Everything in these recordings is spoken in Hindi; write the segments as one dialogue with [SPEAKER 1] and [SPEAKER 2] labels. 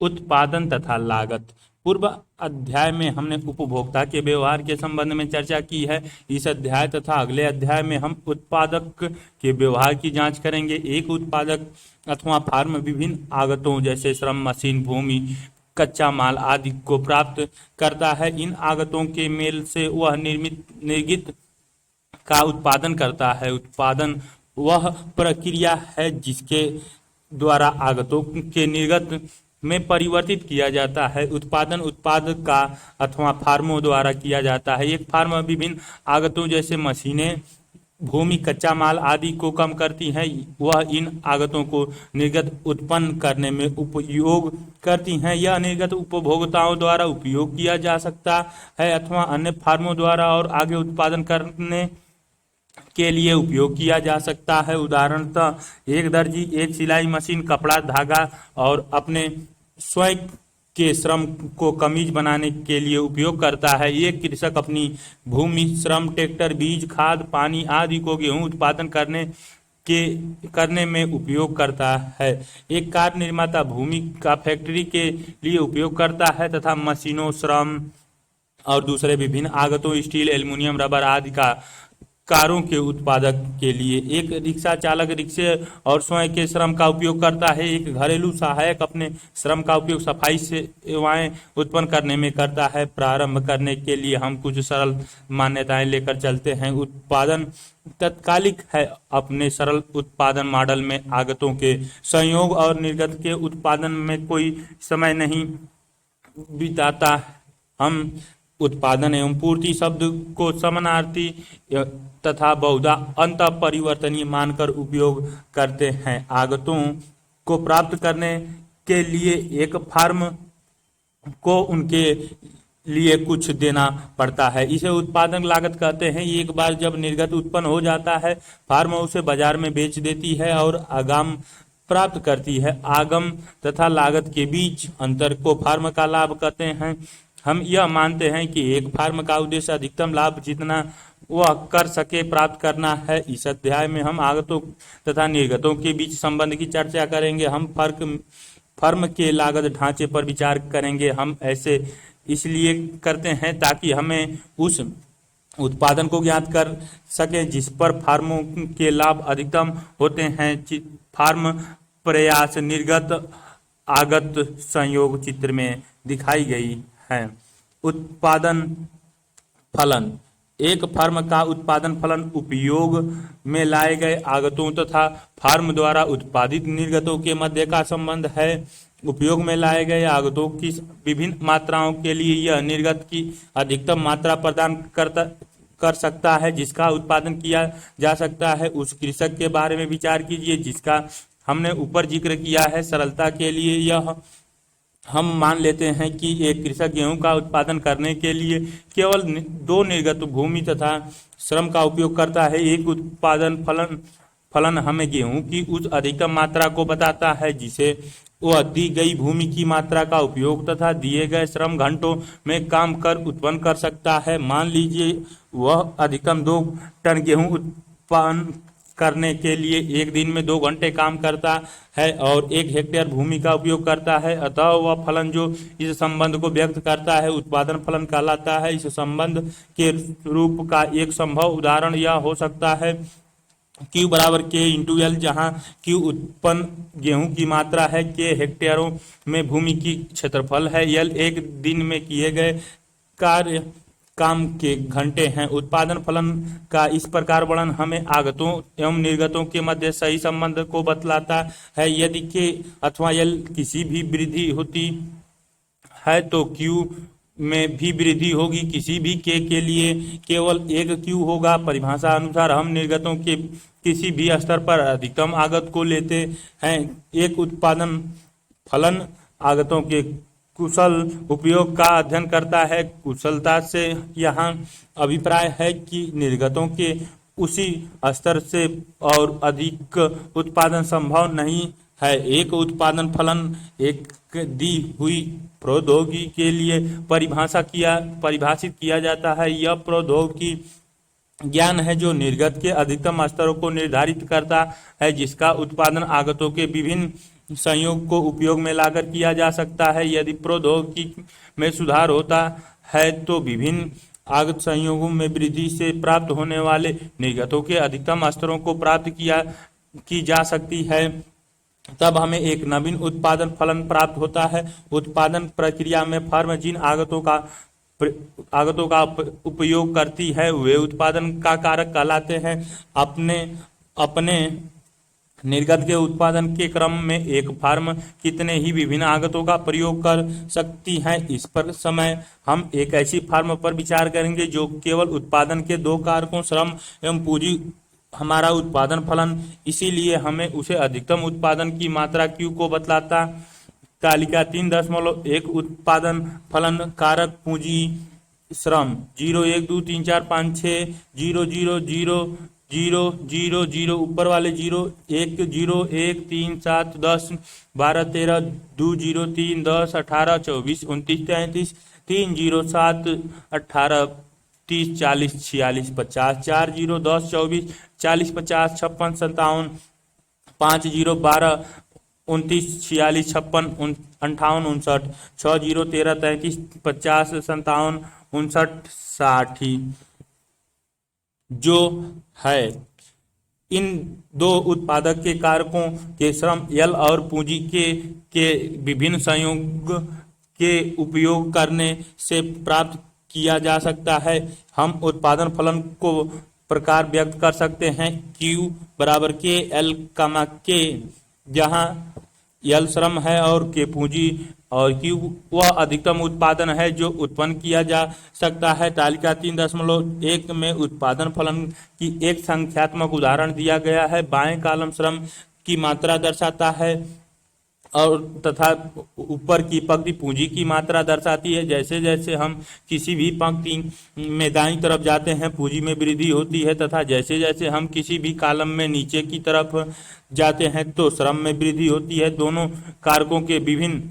[SPEAKER 1] उत्पादन तथा लागत। पूर्व अध्याय में हमने उपभोक्ता के व्यवहार के संबंध में चर्चा की है। इस अध्याय तथा अगले अध्याय में हम उत्पादक के व्यवहार की जांच करेंगे। एक उत्पादक अथवा फार्म विभिन्न आगतों जैसे श्रम, मशीन, भूमि, कच्चा माल आदि को प्राप्त करता है। इन आगतों के मेल से वह निर्गित का उत्पादन करता है। उत्पादन वह प्रक्रिया है जिसके द्वारा आगतों के निर्गत में परिवर्तित किया जाता है। उत्पादन उत्पाद का अथवा फार्मों द्वारा किया जाता है। एक फार्म विभिन्न आगतों जैसे मशीनें, भूमि, कच्चा माल आदि को कम करती हैं। वह इन आगतों को निर्गत उत्पन्न करने में उपयोग करती हैं। यह निर्गत उपभोक्ताओं द्वारा उपयोग किया जा सकता है अथवा अन्य फार्मों द्वारा और आगे उत्पादन करने के लिए उपयोग किया जा सकता है। उदाहरणतः एक दर्जी एक सिलाई मशीन कपड़ा, धागा और अपने स्वयं के श्रम को कमीज बनाने के लिए उपयोग करता है। एक कृषक अपनी भूमि, श्रम, ट्रैक्टर, बीज, खाद, पानी आदि को गेहूं उत्पादन करने में उपयोग करता है। एक कार निर्माता भूमि का फैक्ट्री के लिए उपयोग करता है तथा मशीनों, श्रम और दूसरे विभिन्न आगतों स्टील, एल्युमिनियम, रबर आदि का कारों के उत्पादक के लिए। एक रिक्शा चालक रिक्शे और स्वयं के श्रम का उपयोग करता है। एक घरेलू सहायक अपने श्रम का उपयोग सफाई सेवाएं उत्पन्न करने में करता है। प्रारंभ करने के लिए हम कुछ सरल मान्यताएं लेकर चलते हैं। उत्पादन तत्कालिक है। अपने सरल उत्पादन मॉडल में आगतों के संयोग और निर्गत के उत्पादन में कोई समय नहीं बिताता। हम उत्पादन एवं पूर्ति शब्द को समानार्थी तथा बहुधा अंत परिवर्तनीय मानकर उपयोग करते हैं। आगतों को प्राप्त करने के लिए एक फार्म को उनके लिए कुछ देना पड़ता है। इसे उत्पादन लागत कहते हैं। एक बार जब निर्गत उत्पन्न हो जाता है, फार्म उसे बाजार में बेच देती है और आगम प्राप्त करती है। आगम तथा लागत के बीच अंतर को फार्म का लाभ कहते हैं। हम यह मानते हैं कि एक फार्म का उद्देश्य अधिकतम लाभ जितना वह कर सके प्राप्त करना है। इस अध्याय में हम आगतों तथा निर्गतों के बीच संबंध की चर्चा करेंगे। हम फर्म के लागत ढांचे पर विचार करेंगे। हम ऐसे इसलिए करते हैं ताकि हमें उस उत्पादन को ज्ञात कर सकें जिस पर फार्मों के लाभ अधिकतम होते हैं। फार्म प्रयास, निर्गत, आगत संयोग चित्र में दिखाई गई है। उत्पादन फलन। एक फर्म का उत्पादन फलन उपयोग में लाए गए आगतों तथा फर्म द्वारा उत्पादित निर्गतों के मध्य का संबंध है। उपयोग में लाए गए आगतों की विभिन्न मात्राओं के लिए यह निर्गत की अधिकतम मात्रा प्रदान कर सकता है जिसका उत्पादन किया जा सकता है। उस कृषक के बारे में विचार कीजिए जिसका हमने ऊपर जिक्र किया है। सरलता के लिए यह हम मान लेते हैं कि एक कृषक गेहूं का उत्पादन करने के लिए केवल 2 निर्गत भूमि तथा श्रम का उपयोग करता है। एक उत्पादन फलन हमें गेहूं की उस अधिकतम मात्रा को बताता है जिसे वह दी गई भूमि की मात्रा का उपयोग तथा दिए गए श्रम घंटों में काम कर उत्पन्न कर सकता है। मान लीजिए वह अधिकतम 2 टन गेहूं उत्पन्न करने के लिए एक दिन में 2 घंटे काम करता है और 1 हेक्टेयर भूमि का उपयोग करता है। अतः वह फलन जो इस संबंध को व्यक्त करता है उत्पादन फलन कहलाता है। इस संबंध के रूप का एक संभव उदाहरण यह हो सकता है Q बराबर K इंटू L, जहाँ Q उत्पन्न गेहूं की मात्रा है, K हेक्टेयरों में भूमि की क्षेत्रफल है, L एक दिन में किए गए कार्य काम के घंटे हैं। उत्पादन फलन का इस प्रकार वर्णन हमें आगतों एवं निर्गतों के मध्य सही संबंध को बतलाता है। यदि K अथवा L किसी भी वृद्धि होती है तो Q में भी वृद्धि होगी। किसी भी K के लिए केवल एक Q होगा। परिभाषा अनुसार हम निर्गतों के किसी भी स्तर पर अधिकतम आगत को लेते हैं। एक उत्पादन फलन आगतों के कुशल उपयोग का अध्ययन करता है। कुशलता से यहाँ अभिप्राय है कि निर्गतों के उसी स्तर से और अधिक उत्पादन संभव नहीं है। एक उत्पादन फलन एक दी हुई प्रौद्योगिकी के लिए परिभाषित किया जाता है। यह प्रौद्योगिकी ज्ञान है जो निर्गत के अधिकतम स्तरों को निर्धारित करता है जिसका उत्पादन आगतों के विभिन्न संयोग को उपयोग में लाकर किया जा सकता है। यदि प्रौद्योगिकी में सुधार होता है तो विभिन्न आगत संयोगों में वृद्धि से प्राप्त होने वाले निर्गतों के अधिकतम स्तरों को प्राप्त की जा सकती है। तब हमें एक नवीन उत्पादन फलन प्राप्त होता है। उत्पादन प्रक्रिया में फर्म जिन आगतों का उपयोग करती है वे उत्पादन का कारक कहलाते हैं। अपने निर्गत के उत्पादन के क्रम में एक फर्म कितने ही विभिन्न आगतों का प्रयोग कर सकती है, इस पर समय हम एक ऐसी फर्म पर विचार करेंगे जो केवल उत्पादन के दो कारकों श्रम एवं पूंजी हमारा उत्पादन फलन, इसीलिए हमें उसे अधिकतम उत्पादन की मात्रा Q को बतलाता। तालिका 3.1 उत्पादन फलन कारक पूंजी श्रम 0 1 2 3 4 5 6 0 0 0 0 0 0 ऊपर वाले 0 1 0 1 3 7 10 12 13 2 0 3 10 18 24 29 33 3 0 7 18 30 40 46 50 4 0 10 24 40 50 56 57 5 0 12 29 46 56 58 59 6 0 13 33 50 57 59 60 जो है इन दो उत्पादक के कारकों के श्रम यल और पूंजी के विभिन्न संयोग के उपयोग करने से प्राप्त किया जा सकता है। हम उत्पादन फलन को प्रकार व्यक्त कर सकते हैं Q बराबर के L कमा के, जहाँ यल श्रम है और के पूंजी और Q वह अधिकतम उत्पादन है जो उत्पन्न किया जा सकता है। तालिका 3.1 में उत्पादन फलन की एक संख्यात्मक उदाहरण दिया गया है। बाएं कॉलम श्रम की मात्रा दर्शाता है और तथा ऊपर की पंक्ति पूंजी की मात्रा दर्शाती है। जैसे जैसे हम किसी भी पंक्ति में दाईं तरफ जाते हैं पूंजी में वृद्धि होती है तथा जैसे जैसे हम किसी भी कॉलम में नीचे की तरफ जाते हैं तो श्रम में वृद्धि होती है। दोनों कारकों के विभिन्न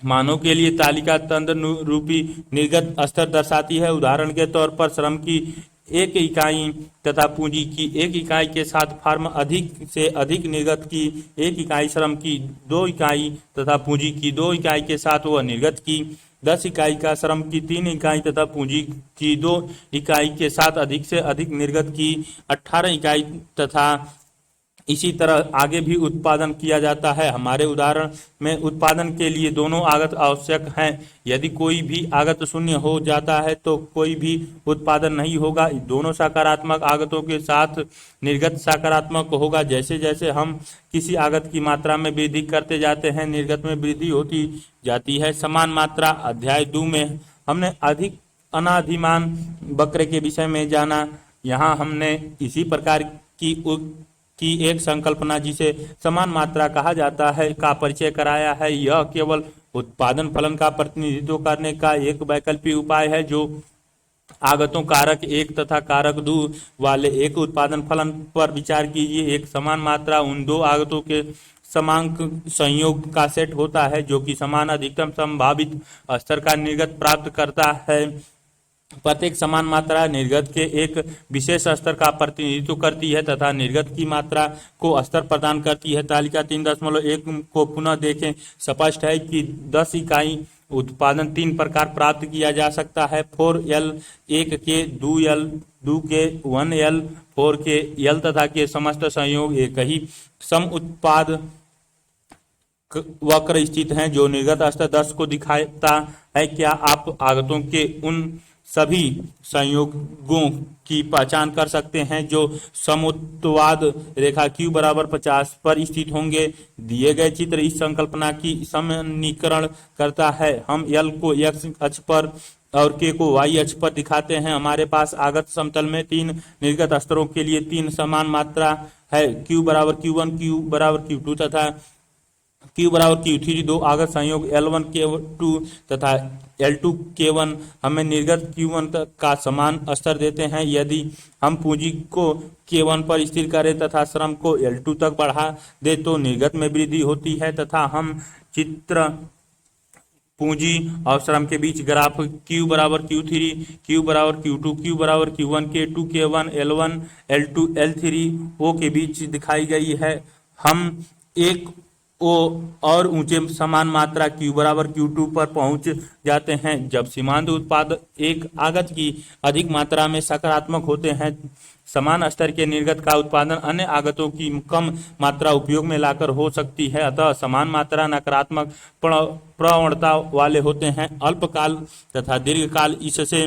[SPEAKER 1] मानों के लिए तालिका तंत्र रूपी निर्गत स्तर दर्शाती है। उदाहरण के तौर पर श्रम की एक इकाई तथा पूंजी की एक इकाई के साथ फर्म अधिक से अधिक निर्गत की एक इकाई श्रम की 2 इकाई तथा पूंजी की 2 इकाई के साथ वह निर्गत की 10 इकाई का श्रम की 3 इकाई तथा पूंजी की 2 इकाई के साथ अधिक से अधिक निर्गत की 18 इकाई तथा इसी तरह आगे भी उत्पादन किया जाता है। हमारे उदाहरण में उत्पादन के लिए दोनों आगत आवश्यक हैं। यदि कोई भी आगत शून्य हो जाता है तो कोई भी उत्पादन नहीं होगा। दोनों सकारात्मक आगतों के साथ निर्गत सकारात्मक होगा। जैसे जैसे हम किसी आगत की मात्रा में वृद्धि करते जाते हैं निर्गत में वृद्धि होती जाती है। समान मात्रा अध्याय 2 में हमने अधिक अनाधिमान वक्र के विषय में जाना। यहाँ हमने इसी प्रकार की एक संकल्पना जिसे समान मात्रा कहा जाता है का परिचय कराया है। यह केवल उत्पादन फलन का प्रतिनिधित्व करने का एक वैकल्पिक उपाय है जो आगतों कारक 1 तथा कारक 2 वाले एक उत्पादन फलन पर विचार कीजिए। एक समान मात्रा उन दो आगतों के समांक संयोग का सेट होता है जो कि समान अधिकतम संभावित स्तर का निर्गत प्राप्त करता है। प्रत्येक समान मात्रा निर्गत के एक विशेष स्तर का प्रतिनिधित्व करती है तथा निर्गत की मात्रा को स्तर प्रदान करती है। तालिका 3.1 को पुनः देखें। स्पष्ट है कि 10 इकाई उत्पादन 3 प्रकार प्राप्त किया जा सकता है। 4L 1 के 2L 2 के 1L 4 के L तथा के समस्त संयोग एक ही सम उत्पाद वक्र स्थित हैं जो निर्गत स्तर 10 को दिखाता है। क्या आप आगतों के उन सभी संयोगों की पहचान कर सकते हैं जो समुत्वाद रेखा Q बराबर 50 पर स्थित होंगे? दिए गए चित्र इस संकल्पना की समीकरण करता है। हम L को X अक्ष पर और K को Y अक्ष पर दिखाते हैं। हमारे पास आगत समतल में 3 निर्गत स्तरों के लिए 3 समान मात्रा है। Q बराबर Q1 Q बराबर Q2 तथा Q बराबर Q3 दो आगत संयोग L1 K2 तथा L2 K1 हमें निर्गत Q1 का समान स्तर देते हैं। यदि हम पूंजी को K1 पर स्थिर करें तथा श्रम को L2 तक बढ़ा दे तो निर्गत में वृद्धि होती है तथा हम चित्र पूंजी और श्रम के बीच ग्राफ Q बराबर Q3 Q बराबर Q2 Q बराबर Q1 K2 K1 L1 L2 L3 O के बीच दिखाई गई है। हम एक ओ और ऊंचे समान मात्रा Q बराबर Q2 पर पहुंच जाते हैं। जब सीमांत उत्पाद एक आगत की अधिक मात्रा में सकारात्मक होते हैं, समान स्तर के निर्गत का उत्पादन अन्य आगतों की कम मात्रा उपयोग में लाकर हो सकती है। अतः समान मात्रा नकारात्मक प्रवणता वाले होते हैं। अल्पकाल तथा दीर्घकाल। इससे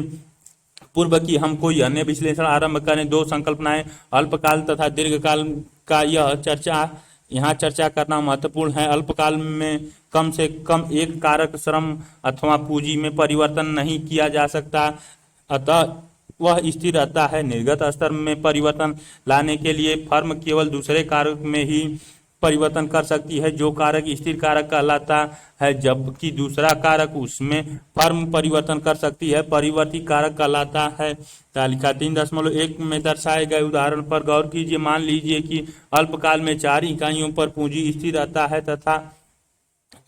[SPEAKER 1] पूर्व की हम कोई अन्य विश्लेषण आरंभ करें, दो संकल्पनाएं अल्पकाल तथा दीर्घकाल का यहाँ चर्चा करना महत्वपूर्ण है। अल्पकाल में कम से कम एक कारक श्रम अथवा पूंजी में परिवर्तन नहीं किया जा सकता, अतः वह स्थिर रहता है। निर्गत स्तर में परिवर्तन लाने के लिए फर्म केवल दूसरे कारक में ही परिवर्तन कर सकती है, जो कारक स्थिर कारक कहलाता है, जबकि दूसरा कारक उसमें फर्म परिवर्तन कर सकती है परिवर्ती कारक कहलाता है। तालिका 3.1 में दर्शाए गए उदाहरण पर गौर कीजिए। मान लीजिए कि अल्पकाल में 4 इकाइयों पर पूंजी स्थिर रहता है तथा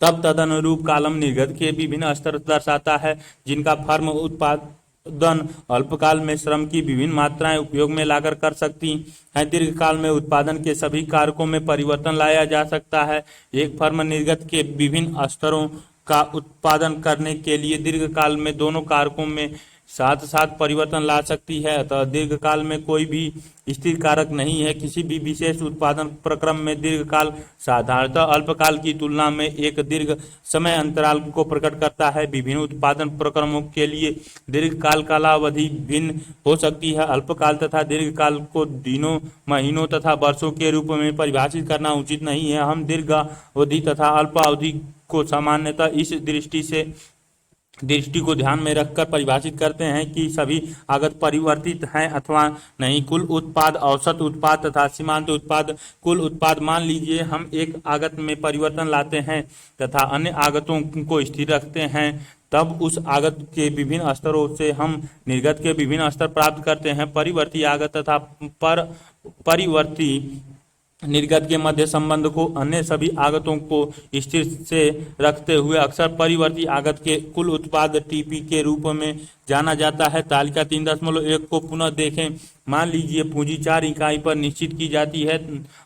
[SPEAKER 1] तब तदनुरूप कालम निर्गत के विभिन्न स्तर दर्शाता है, जिनका फर्म उत्पादन अल्पकाल में श्रम की विभिन्न मात्राएं उपयोग में लाकर कर सकती है। दीर्घकाल में उत्पादन के सभी कारकों में परिवर्तन लाया जा सकता है। एक फर्म निर्गत के विभिन्न स्तरों का उत्पादन करने के लिए दीर्घकाल में दोनों कारकों में साथ साथ परिवर्तन ला सकती है। अतः दीर्घकाल में कोई भी स्थिर कारक नहीं है। किसी भी विशेष उत्पादन प्रक्रम में दीर्घकाल साधारणतः अल्पकाल की तुलना में एक दीर्घ समय अंतराल को प्रकट करता है। विभिन्न उत्पादन प्रक्रमों के लिए दीर्घकाल कालावधि भिन्न हो सकती है। अल्पकाल तथा दीर्घकाल को दिनों, महीनों तथा वर्षों के रूप में परिभाषित करना उचित नहीं है। हम दीर्घावधि तथा अल्पावधि को सामान्यतः इस दृष्टि को ध्यान में रखकर परिभाषित करते हैं कि सभी आगत परिवर्तित हैं अथवा नहीं। कुल उत्पाद, औसत उत्पाद तथा सीमांत उत्पाद। कुल उत्पाद, मान लीजिए हम एक आगत में परिवर्तन लाते हैं तथा अन्य आगतों को स्थिर रखते हैं, तब उस आगत के विभिन्न स्तरों से हम निर्गत के विभिन्न स्तर प्राप्त करते हैं। परिवर्ती आगत तथा परिवर्ती निर्गत के मध्य संबंध को अन्य सभी आगतों को स्थिर से रखते हुए अक्सर परिवर्ती आगत के कुल उत्पाद टीपी के रूप में जाना जाता है। तालिका 3.1 को पुनः देखें। मान लीजिए पूंजी 4 इकाई पर निश्चित की जाती है।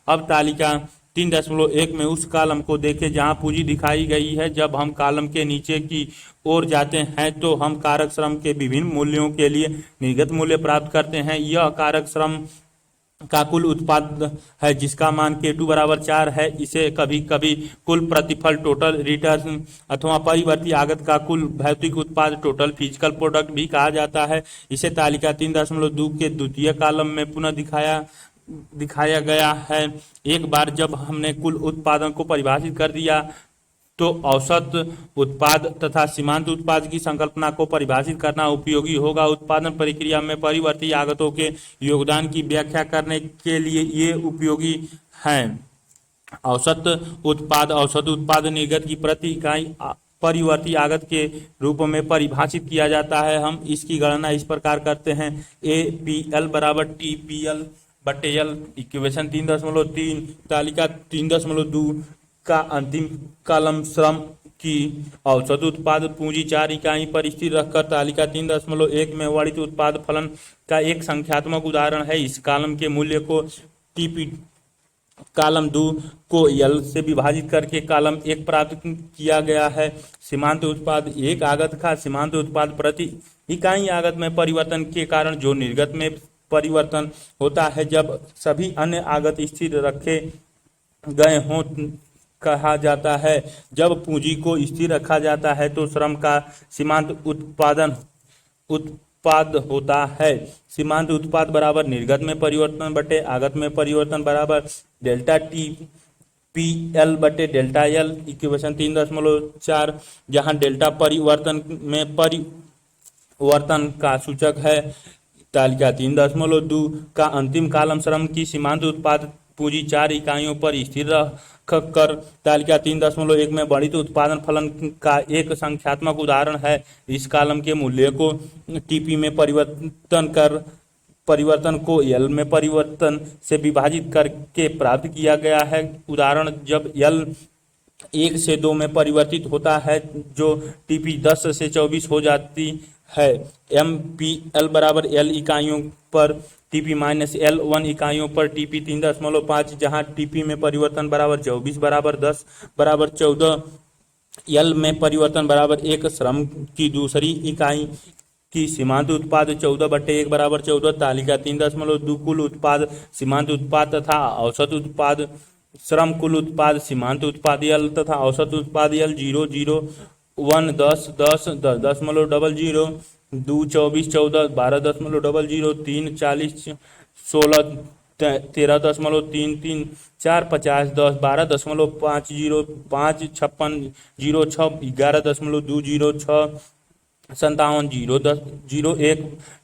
[SPEAKER 1] अब तालिका 3.1 में उस कॉलम को देखें जहां पूंजी दिखाई गई है। जब हम कॉलम के नीचे की ओर जाते हैं तो हम कारक श्रम के विभिन्न मूल्यों के लिए निर्गत मूल्य प्राप्त करते हैं। यह कारक श्रम का कुल उत्पाद है जिसका मान K2 बराबर 4 है। इसे कभी कभी कुल प्रतिफल, टोटल रिटर्न अथवा परिवर्ती आगत का कुल भौतिक उत्पाद, टोटल फिजिकल प्रोडक्ट भी कहा जाता है। इसे तालिका 3.2 के द्वितीय कॉलम में पुनः दिखाया गया है। एक बार जब हमने कुल उत्पादन को परिभाषित कर दिया तो औसत उत्पाद तथा सीमांत उत्पाद की संकल्पना को परिभाषित करना उपयोगी होगा। उत्पादन प्रक्रिया में परिवर्ती आगतों के योगदान की व्याख्या करने के लिए ये उपयोगी हैं। औसत उत्पाद निर्गत की प्रति इकाई परिवर्ती आगत के रूप में परिभाषित किया जाता है। हम इसकी गणना इस प्रकार करते हैं। APL बराबर TPL बटे L। इक्वेशन 3.3 तालिका 3.2 का अंतिम कॉलम श्रम की औसत उत्पाद पूंजी 4 इकाई पर स्थिर रखकर तालिका 3.1 में वर्णित उत्पाद फलन का एक संख्यात्मक उदाहरण है। इस कॉलम के मूल्य को टीपी कॉलम 2 को L से विभाजित करके कॉलम 1 प्राप्त किया गया है। सीमांत उत्पाद एक आगत का सीमांत उत्पाद प्रति इकाई आगत में परिवर्तन के कारण जो निर्गत में परिवर्तन होता है जब सभी अन्य आगत स्थिर रखे गए हों कहा जाता है। जब पूंजी को स्थिर रखा जाता है तो श्रम का सीमांत उत्पाद होता है। सीमांत उत्पाद बराबर निर्गत में परिवर्तन बटे आगत में परिवर्तन बराबर डेल्टा TPL बटे डेल्टा L। इक्वेशन 3.4 जहां डेल्टा परिवर्तन में परिवर्तन का सूचक है। तालिका 3.2 का अंतिम कॉलम श्रम की सीमांत उत्पाद पूंजी 4 इकाइयों पर स्थिर रखकर तालिका 3.1 में वर्णित उत्पादन फलन का एक संख्यात्मक उदाहरण है। इस कॉलम के मूल्य को टीपी में परिवर्तन को L में परिवर्तन से विभाजित करके प्राप्त किया गया है। उदाहरण जब L 1 से 2 में परिवर्तित होता है, जो टीपी 10 से 24 हो जाती है। एम पी एल बराबर एल इकाइयों पर टीपी माइनस एल 1 इकाइयों पर टीपी 3.5, जहाँ टीपी में परिवर्तन बराबर 24 बराबर 10 बराबर 14, एल में परिवर्तन बराबर 1, श्रम की दूसरी इकाई की सीमांत उत्पाद 14/1 बराबर 14, तालिका 3.2 कुल उत्पाद सीमांत उत्पाद तथा औसत उत्पाद, श्रम कुल उत्पाद सीमांत उत्पाद एल तथा औसत उत्पाद एल, 0 0 1 10 10 10.00, 2 24 14 12.00, 3 40 16 13.33, 4 50 10 12.50, 5 56 06 11.206, 57 0 10 0 1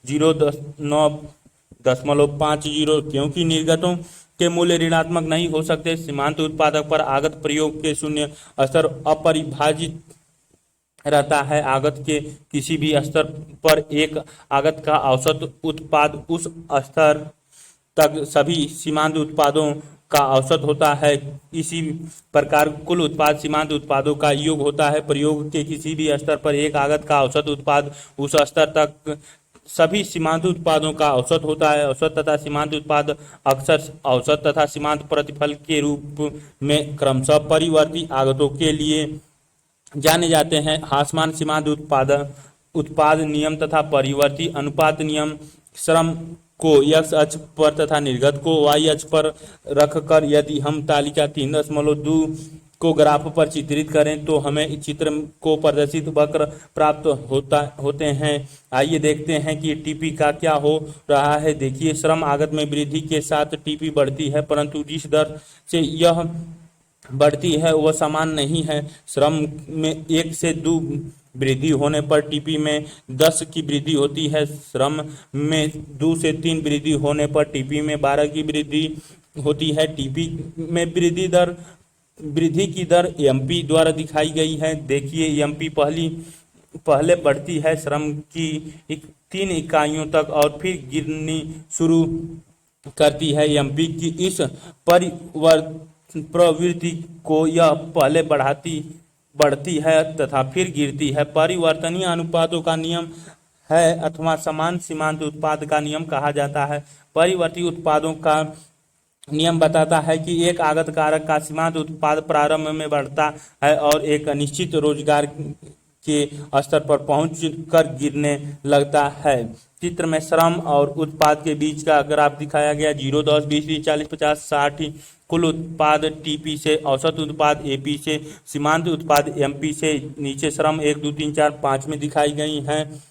[SPEAKER 1] 0 10 9.50, क्योंकि निर्गतों के मूल्य ऋणात्मक नहीं हो सकते। सीमांत उत्पादक पर आगत प्रयोग के शून्य स्तर अपरिभाषित रहता है। आगत के किसी भी स्तर पर एक आगत का औसत उत्पाद उस स्तर तक सभी सीमांत उत्पादों का औसत होता है। इसी प्रकार कुल उत्पाद सीमांत उत्पादों का योग होता है। प्रयोग के किसी भी स्तर पर एक आगत का औसत उत्पाद उस स्तर तक सभी सीमांत उत्पादों का औसत होता है। औसत तथा सीमांत उत्पाद अक्सर औसत तथा सीमांत प्रतिफल के रूप में क्रमशः परिवर्ती आगतों के लिए जाने जाते हैं। हासमान सीमांत उत्पाद नियम तथा परिवर्ती अनुपात नियम श्रम को x अक्ष पर तथा निर्गत को y अक्ष पर रखकर यदि हम तालिका 3.2 को ग्राफ पर चित्रित करें तो हमें इस चित्र को प्रदर्शित वक्र प्राप्त होते हैं। आइए देखते हैं कि टीपी का क्या हो रहा है। देखिए, श्रम आगत में वृद्धि के साथ टीपी बढ़ती है, परंतु जिस दर से यह बढ़ती है वह समान नहीं है। श्रम में 1 से 2 वृद्धि होने पर टीपी में 10 की वृद्धि होती है। श्रम में 2 से 3 वृद्धि होने पर टीपी में 12 की वृद्धि होती है। टीपी में वृद्धि की दर एमपी द्वारा दिखाई गई है। देखिए, एमपी पहले बढ़ती है श्रम की 3 इकाइयों तक और फिर गिरनी शुरू करती है। एमपी की इस प्रवृत्ति को यह पहले बढ़ती है तथा फिर गिरती है। परिवर्तनीय अनुपातों का नियम है अथवा समान सीमांत उत्पाद का नियम कहा जाता है। परिवर्ती उत्पादों का नियम बताता है कि एक आगत कारक का सीमांत उत्पाद प्रारंभ में बढ़ता है और एक निश्चित रोजगार के स्तर पर पहुंच कर गिरने लगता है। चित्र में श्रम और उत्पाद के बीच का ग्राफ दिखाया गया। 0 10 20 30 40 50 60 कुल उत्पाद टीपी से, औसत उत्पाद एपी से, सीमांत उत्पाद एमपी से, नीचे श्रम 1 2 3 4 5 में दिखाई गई हैं।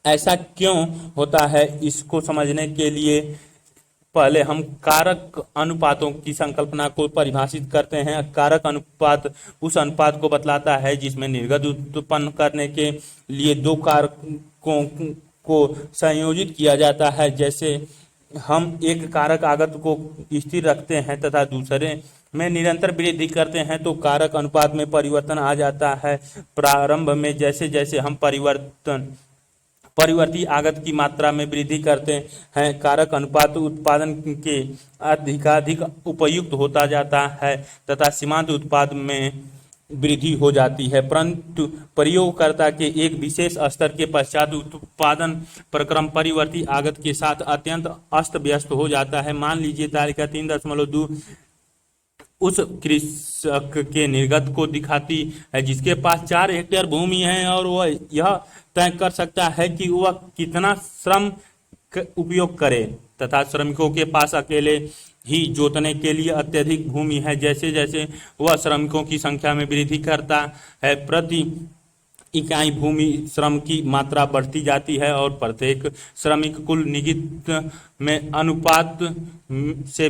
[SPEAKER 1] ऐसा क्यों होता है, इसको समझने के लिए पहले हम कारक अनुपातों की संकल्पना को परिभाषित करते हैं। कारक अनुपात उस अनुपात को बतलाता है जिसमें निर्गत उत्पन्न करने के लिए 2 कारकों को संयोजित किया जाता है। जैसे हम एक कारक आगत को स्थिर रखते हैं तथा दूसरे में निरंतर वृद्धि करते हैं तो कारक अनुपात में परिवर्तन आ जाता है। प्रारंभ में जैसे जैसे हम परिवर्ती आगत की मात्रा में वृद्धि करते हैं, कारक अनुपात उत्पादन के अधिकाधिक उपयुक्त होता जाता है तथा सीमांत उत्पाद में वृद्धि हो जाती है। परंतु प्रयोगकर्ता के एक विशेष स्तर के पश्चात उत्पादन प्रक्रम परिवर्ती आगत के साथ अत्यंत अस्त व्यस्त हो जाता है। मान लीजिए तालिका 3.2 उस कृषक के निर्गत को दिखाती है जिसके पास 4 हेक्टेयर भूमि है और वह यह तय कर सकता है कि वह कितना श्रम उपयोग करे तथा श्रमिकों के पास अकेले ही जोतने के लिए अत्यधिक भूमि है। जैसे जैसे वह श्रमिकों की संख्या में वृद्धि करता है, प्रति इकाई भूमि श्रम की मात्रा बढ़ती जाती है और प्रत्येक श्रमिक कुल निगित में अनुपात से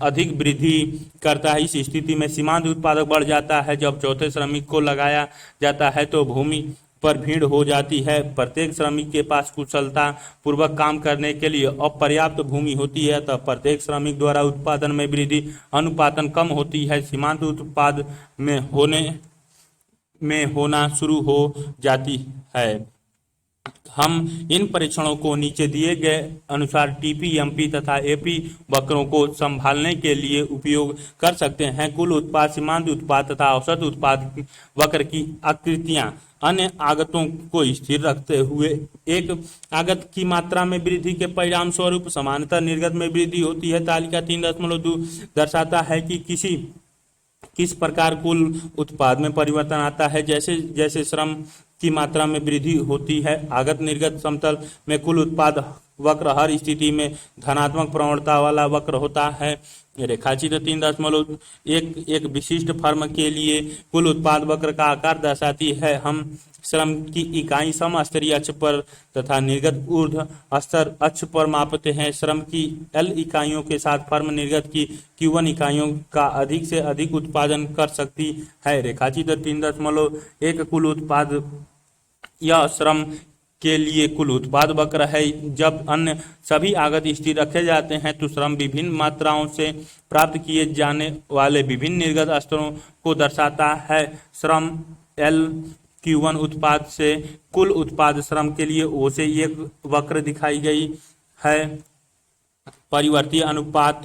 [SPEAKER 1] अधिक वृद्धि करता है। इस स्थिति में सीमांत उत्पादक बढ़ जाता है। जब चौथे श्रमिक को लगाया जाता है तो भूमि पर भीड़ हो जाती है। प्रत्येक श्रमिक के पास कुशलता पूर्वक काम करने के लिए अपर्याप्त भूमि होती है, तब प्रत्येक श्रमिक द्वारा उत्पादन में वृद्धि अनुपातन कम होती है, सीमांत उत्पाद में होना शुरू हो जाती है। हम इन परीक्षणों को नीचे दिए गए अनुसार टीपी, एमपी तथा एपी वक्रों को संभालने के लिए उपयोग कर सकते हैं। कुल उत्पाद, सीमांत उत्पाद तथा औसत उत्पाद वक्र की आकृतियां अन्य आगतों को स्थिर रखते हुए एक आगत की मात्रा में वृद्धि के परिणाम स्वरूप सामान्यतः निर्गत में वृद्धि होती है। तालिका 3.2 दर्शाता है कि किस प्रकार कुल उत्पाद में परिवर्तन आता है। जैसे जैसे श्रम की मात्रा में वृद्धि होती है, आगत निर्गत समतल में कुल उत्पाद वक्र हर स्थिति में धनात्मक प्रवणता वाला वक्र होता है। रेखाचित्र 3.1 एक विशिष्ट फर्म के लिए कुल उत्पाद वक्र का आकार दर्शाती है। हम श्रम की इकाई समस्तरीय अक्ष पर तथा निर्गत ऊर्ध्व स्तर अक्ष पर मापते हैं। श्रम की L इकाइयों के साथ फर्म निर्गत की Q1 इकाइयों का अधिक से अधिक उत्पादन कर सकती है। रेखाचित्र 3.1 कुल उत्पाद यह श्रम के लिए कुल उत्पाद वक्र है। जब अन्य सभी आगत स्थिर रखे जाते हैं तो श्रम विभिन्न मात्राओं से प्राप्त किए जाने वाले विभिन्न निर्गत स्तरों को दर्शाता है। श्रम L Q1 उत्पाद से कुल उत्पाद श्रम के लिए O से एक वक्र दिखाई गई है। परिवर्ती अनुपात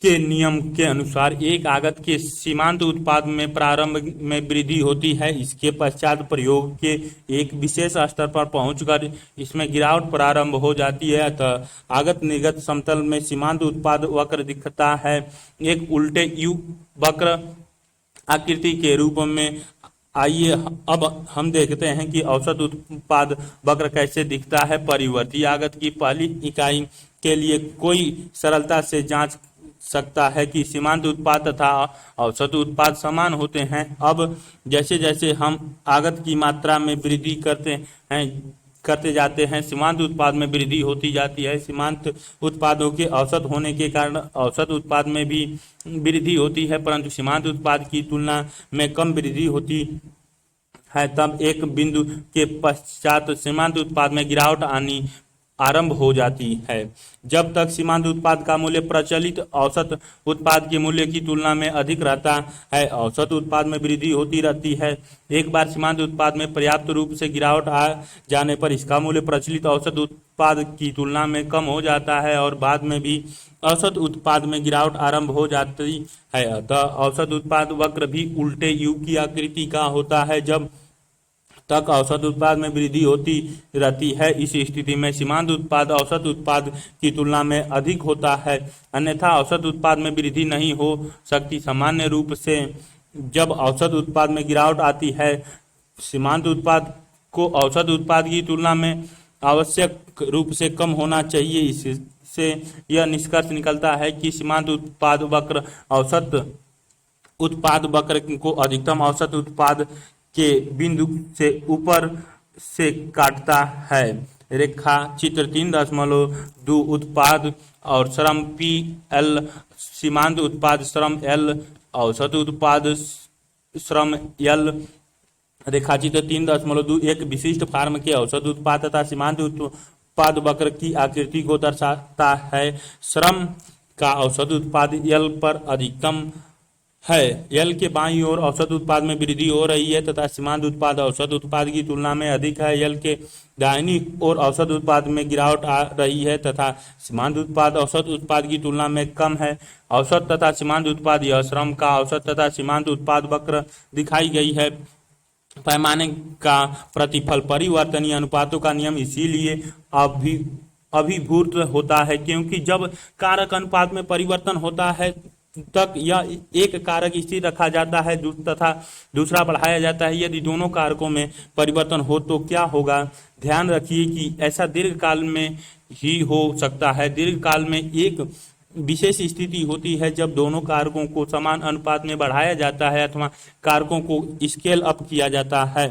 [SPEAKER 1] के नियम के अनुसार एक आगत के सीमांत उत्पाद में प्रारंभ में वृद्धि होती है। इसके पश्चात प्रयोग के एक विशेष स्तर पर पहुंचकर इसमें गिरावट प्रारंभ हो जाती है। अतः आगत निर्गत समतल में सीमांत उत्पाद वक्र दिखता है एक उल्टे यू वक्र आकृति के रूप में। आइए अब हम देखते हैं कि औसत उत्पाद वक्र कैसे दिखता है। परिवर्ती आगत की पहली इकाई के लिए कोई सरलता से जांच सकता है कि सीमांत उत्पाद तथा औसत उत्पाद समान होते हैं। अब जैसे जैसे हम आगत की मात्रा में वृद्धि करते जाते हैं, सीमांत उत्पाद में वृद्धि होती जाती है। सीमांत उत्पादों के औसत होने के कारण औसत उत्पाद में भी वृद्धि होती है, परंतु सीमांत उत्पाद की तुलना में कम वृद्धि होती है। तब एक बिंदु के पश्चात सीमांत उत्पाद में गिरावट आनी आरंभ हो जाती है। जब तक सीमांत उत्पाद का मूल्य प्रचलित औसत उत्पाद के मूल्य की तुलना में अधिक रहता है, औसत उत्पाद में वृद्धि होती रहती है। एक बार सीमांत उत्पाद में पर्याप्त रूप से गिरावट आ जाने पर इसका मूल्य प्रचलित औसत उत्पाद की तुलना में कम हो जाता है और बाद में भी औसत उत्पाद में गिरावट आरंभ हो जाती है। अतः औसत उत्पाद वक्र भी उल्टे यू की आकृति का होता है। जब तक औसत उत्पाद में वृद्धि होती रहती है, इस स्थिति में सीमांत उत्पाद औसत उत्पाद की तुलना में अधिक होता है, अन्यथा औसत उत्पाद में वृद्धि नहीं हो सकती। सामान्य रूप से जब औसत उत्पाद में गिरावट आती है, सीमांत उत्पाद को औसत उत्पाद की तुलना में आवश्यक रूप से कम होना चाहिए। इससे यह निष्कर्ष निकलता है कि सीमांत उत्पाद वक्र औसत उत्पाद वक्र को अधिकतम औसत उत्पाद के बिंदु से ऊपर से काटता है। रेखा चित्र 3.2 उत्पाद और श्रम पी एल, सीमांत उत्पाद श्रम एल, औसत उत्पाद श्रम एल। रेखा चित्र 3.2 एक विशिष्ट फार्म के औसत उत्पाद तथा सीमांत उत्पाद वक्र की आकृति को दर्शाता है। श्रम का औसत उत्पाद एल पर अधिकतम है। एल के बाईं ओर औसत उत्पाद में वृद्धि हो रही है तथा सीमांत उत्पाद औसत उत्पाद की तुलना में अधिक है। एल के दाहिनी ओर औसत उत्पाद में गिरावट आ रही है तथा सीमांत उत्पाद औसत उत्पाद की तुलना में कम है। औसत तथा सीमांत उत्पाद यह श्रम का औसत तथा सीमांत उत्पाद वक्र दिखाई गई है। पैमाने का प्रतिफल परिवर्तनीय अनुपातों का नियम इसीलिए अभिभूत होता है क्योंकि जब कारक अनुपात में परिवर्तन होता है तक यह एक कारक स्थिर रखा जाता है तथा दूसरा बढ़ाया जाता है। यदि दोनों कारकों में परिवर्तन हो तो क्या होगा? ध्यान रखिए कि ऐसा दीर्घकाल में ही हो सकता है। दीर्घकाल में एक विशेष स्थिति होती है जब दोनों कारकों को समान अनुपात में बढ़ाया जाता है अथवा कारकों को स्केल अप किया जाता है।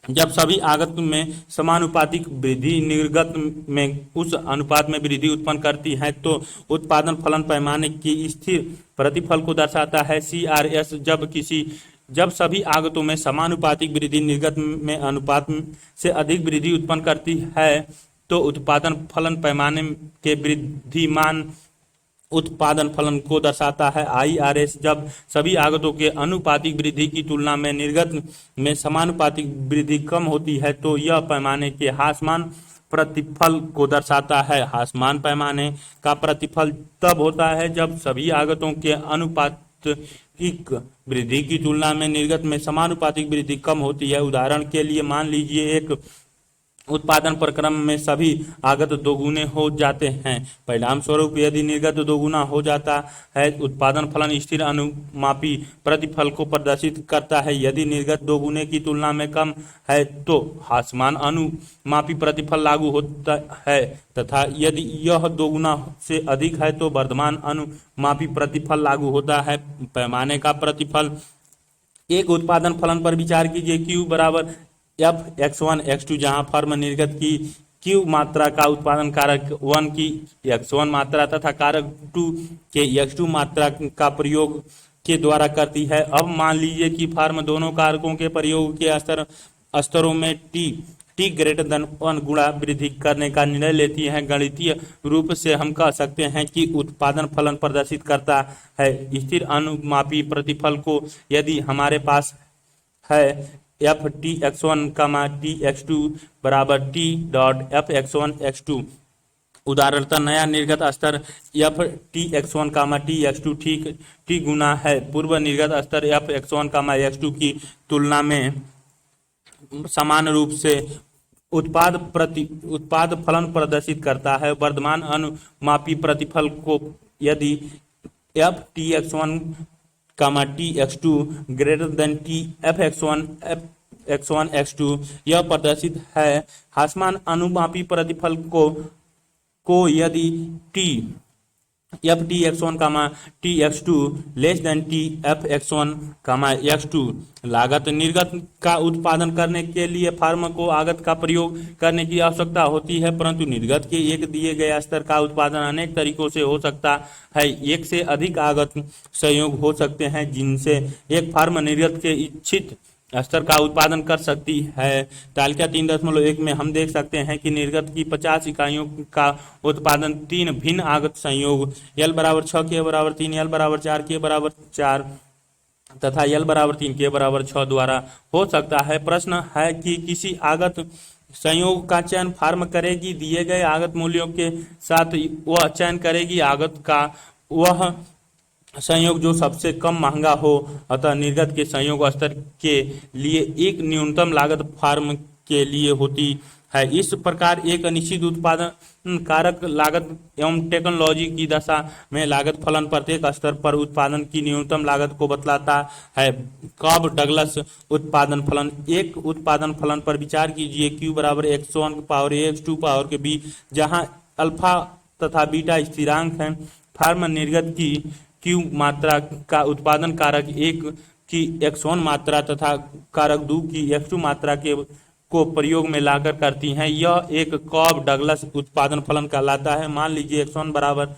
[SPEAKER 1] जब सभी आगत में समानुपातिक वृद्धि निर्गत में उस अनुपात में वृद्धि उत्पन्न करती है तो उत्पादन फलन पैमाने की स्थिर प्रतिफल को दर्शाता है। CRS जब सभी आगतों में समानुपातिक वृद्धि निर्गत में अनुपात से अधिक वृद्धि उत्पन्न करती है तो उत्पादन फलन पैमाने के वृद्धिमान उत्पादन फलन को दर्शाता है। IRS जब सभी आगतों के अनुपातिक वृद्धि की तुलना में निर्गत में समानुपातिक वृद्धि कम होती है तो यह पैमाने के ह्रासमान प्रतिफल को दर्शाता है। ह्रासमान पैमाने का प्रतिफल तब होता है जब सभी आगतों के अनुपातिक वृद्धि की तुलना में निर्गत में समानुपातिक वृद्धि कम होती है। उदाहरण के लिए मान लीजिए एक उत्पादन प्रक्रम में सभी आगत दोगुने हो जाते हैं। परिणाम स्वरूप यदि निर्गत दोगुना हो जाता है उत्पादन फलन स्थिर अनुमापी प्रतिफल को प्रदर्शित करता है। यदि निर्गत दोगुने की तुलना में कम है तो ह्रासमान अनुमापी प्रतिफल लागू होता है तथा यदि यह दोगुना से अधिक है तो वर्धमान अनुमापी प्रतिफल लागू होता है। पैमाने का प्रतिफल। एक उत्पादन फलन पर विचार कीजिए Q बराबर F(x1) x2 जहां फर्म निर्गत की Q मात्रा का उत्पादन कारक 1 की x1 मात्रा तथा कारक 2 के x2 मात्रा का प्रयोग के द्वारा करती है। अब मान लीजिए कि फर्म दोनों कारकों के प्रयोग के स्तरों में t greater than 1 गुणा वृद्धि करने का निर्णय लेती है। गणितीय रूप से हम कह सकते हैं कि उत्पादन फलन प्रदर्शित करता है स्थिर अनुमापी प्रतिफल को। यदि हमारे पास है f(t(x1) t(x2) बराबर t.f(x1) x2 उदाहरणतः नया निर्गत स्तर f(t(x1) t(x2) ठीक t गुना है पूर्व निर्गत स्तर f(x1) x2 की तुलना में समान रूप से उत्पाद फलन प्रदर्शित करता है। वर्धमान अनुमापी प्रतिफल को यदि f(t(x1) t(x2) greater than f(x1) x2 यह प्रदर्शित है। ह्रासमान अनुमापी प्रतिफल को यदि f(t(x1) t(x2) less than f(x1) x2 लागत। निर्गत का उत्पादन करने के लिए फर्म को आगत का प्रयोग करने की आवश्यकता होती है परंतु निर्गत के एक दिए गए स्तर का उत्पादन अनेक तरीकों से हो सकता है। एक से अधिक आगत संयोग हो सकते हैं जिनसे एक फर्म निर्गत के इच्छित स्तर का उत्पादन कर सकती है। तालिका 3.1 में हम देख सकते हैं कि निर्गत की 50 इकाइयों का उत्पादन 3 भिन्न आगत संयोग L बराबर 6 K बराबर 3 L बराबर 4 K बराबर 4 तथा L बराबर 3 K बराबर 6 द्वारा हो सकता है। प्रश्न है कि किसी आगत संयोग का चयन फर्म करेगी। दिए गए आगत मूल्यों के साथ वह चयन करेगी आगत का वह संयोग जो सबसे कम महंगा हो। अतः निर्गत के संयोग स्तर के लिए एक न्यूनतम लागत फर्म के लिए होती है। इस प्रकार एक निश्चित उत्पादन कारक लागत एवं टेक्नोलॉजी की दशा में लागत फलन प्रत्येक स्तर पर उत्पादन की न्यूनतम लागत को बतलाता है। कॉब डगलस उत्पादन फलन। एक उत्पादन फलन पर विचार कीजिए Q बराबर x1 power a x2 power के b जहां अल्फा तथा बीटा स्थिरांक हैं। फर्म निर्गत की Q मात्रा का उत्पादन कारक 1 की x1 मात्रा तथा कारक 2 की x2 मात्रा को प्रयोग में लाकर करती हैं। यह एक कॉब डगलस उत्पादन फलन कहलाता है। मान लीजिए x1 बराबर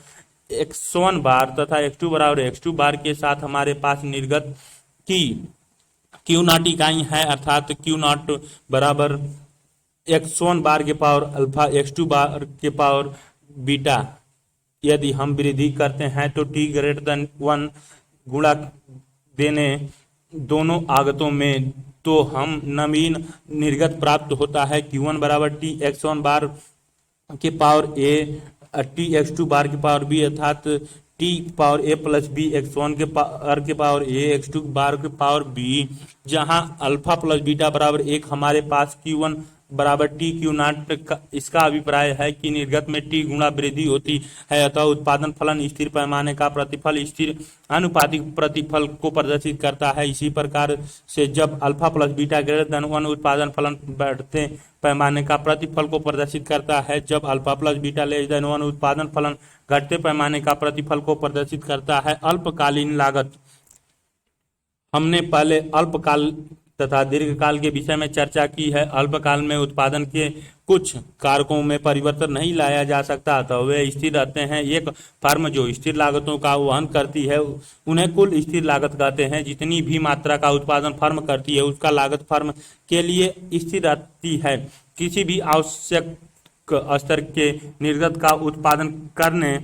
[SPEAKER 1] x1 बार तथा x2 बराबर x2 बार के साथ हमारे पास निर्गत की Q0 इकाई है अर्थात Q0 बराबर x1 बार के पावर अल्फा x2 बार के पावर बीटा। यदि हम वृद्धि करते हैं तो t greater than 1 गुणा देने दोनों आगतों में तो हम नवीन निर्गत प्राप्त होता है। Q1 बराबर t x1 बार के पावर a t x2 बार के पावर b अर्थात t power a plus b x1 के पावर a x2 बार के पावर b जहां अल्फा प्लस बीटा बराबर 1 हमारे पास Q1 बराबर t Q0 इसका अभिप्राय है कि निर्गत में t गुणा वृद्धि होती है। अतः उत्पादन फलन स्थिर पैमाने का प्रतिफल स्थिर अनुपातिक प्रतिफल को प्रदर्शित करता है। इसी प्रकार से जब alpha plus beta greater than 1 उत्पादन फलन बढ़ते पैमाने का प्रतिफल को प्रदर्शित करता है। जब alpha plus beta less than 1 उत्पादन फलन घटते पैमाने का प्रतिफल को प्रदर्शित करता है। अल्पकालीन लागत। हमने पहले अल्पकाल तथा दीर्घकाल के विषय में चर्चा की है। अल्पकाल में उत्पादन के कुछ कारकों में परिवर्तन नहीं लाया जा सकता तो वे स्थिर रहते हैं। एक फर्म जो स्थिर लागतों का वहन करती है उन्हें कुल स्थिर लागत कहते हैं। जितनी भी मात्रा का उत्पादन फर्म करती है उसका लागत फर्म के लिए स्थिर रहती है। किसी भी आवश्यक स्तर के निर्गत का उत्पादन करने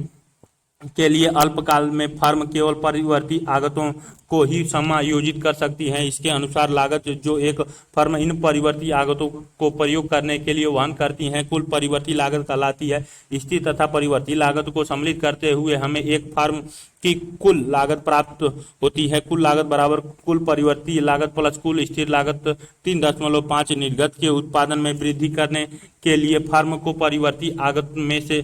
[SPEAKER 1] के लिए अल्पकाल में फर्म केवल परिवर्ती आगतों को ही समायोजित कर सकती है। इसके अनुसार लागत जो एक फर्म इन परिवर्ती आगतों को प्रयोग करने के लिए वहन करती है कुल परिवर्ती लागत कहलाती है। स्थिर तथा परिवर्ती लागत को सम्मिलित करते हुए हमें एक फर्म की कुल लागत प्राप्त होती है। कुल लागत बराबर कुल परिवर्ती लागत प्लस कुल स्थिर लागत। 3.5 निर्गत के उत्पादन में वृद्धि करने के लिए फर्म को परिवर्ती आगत में से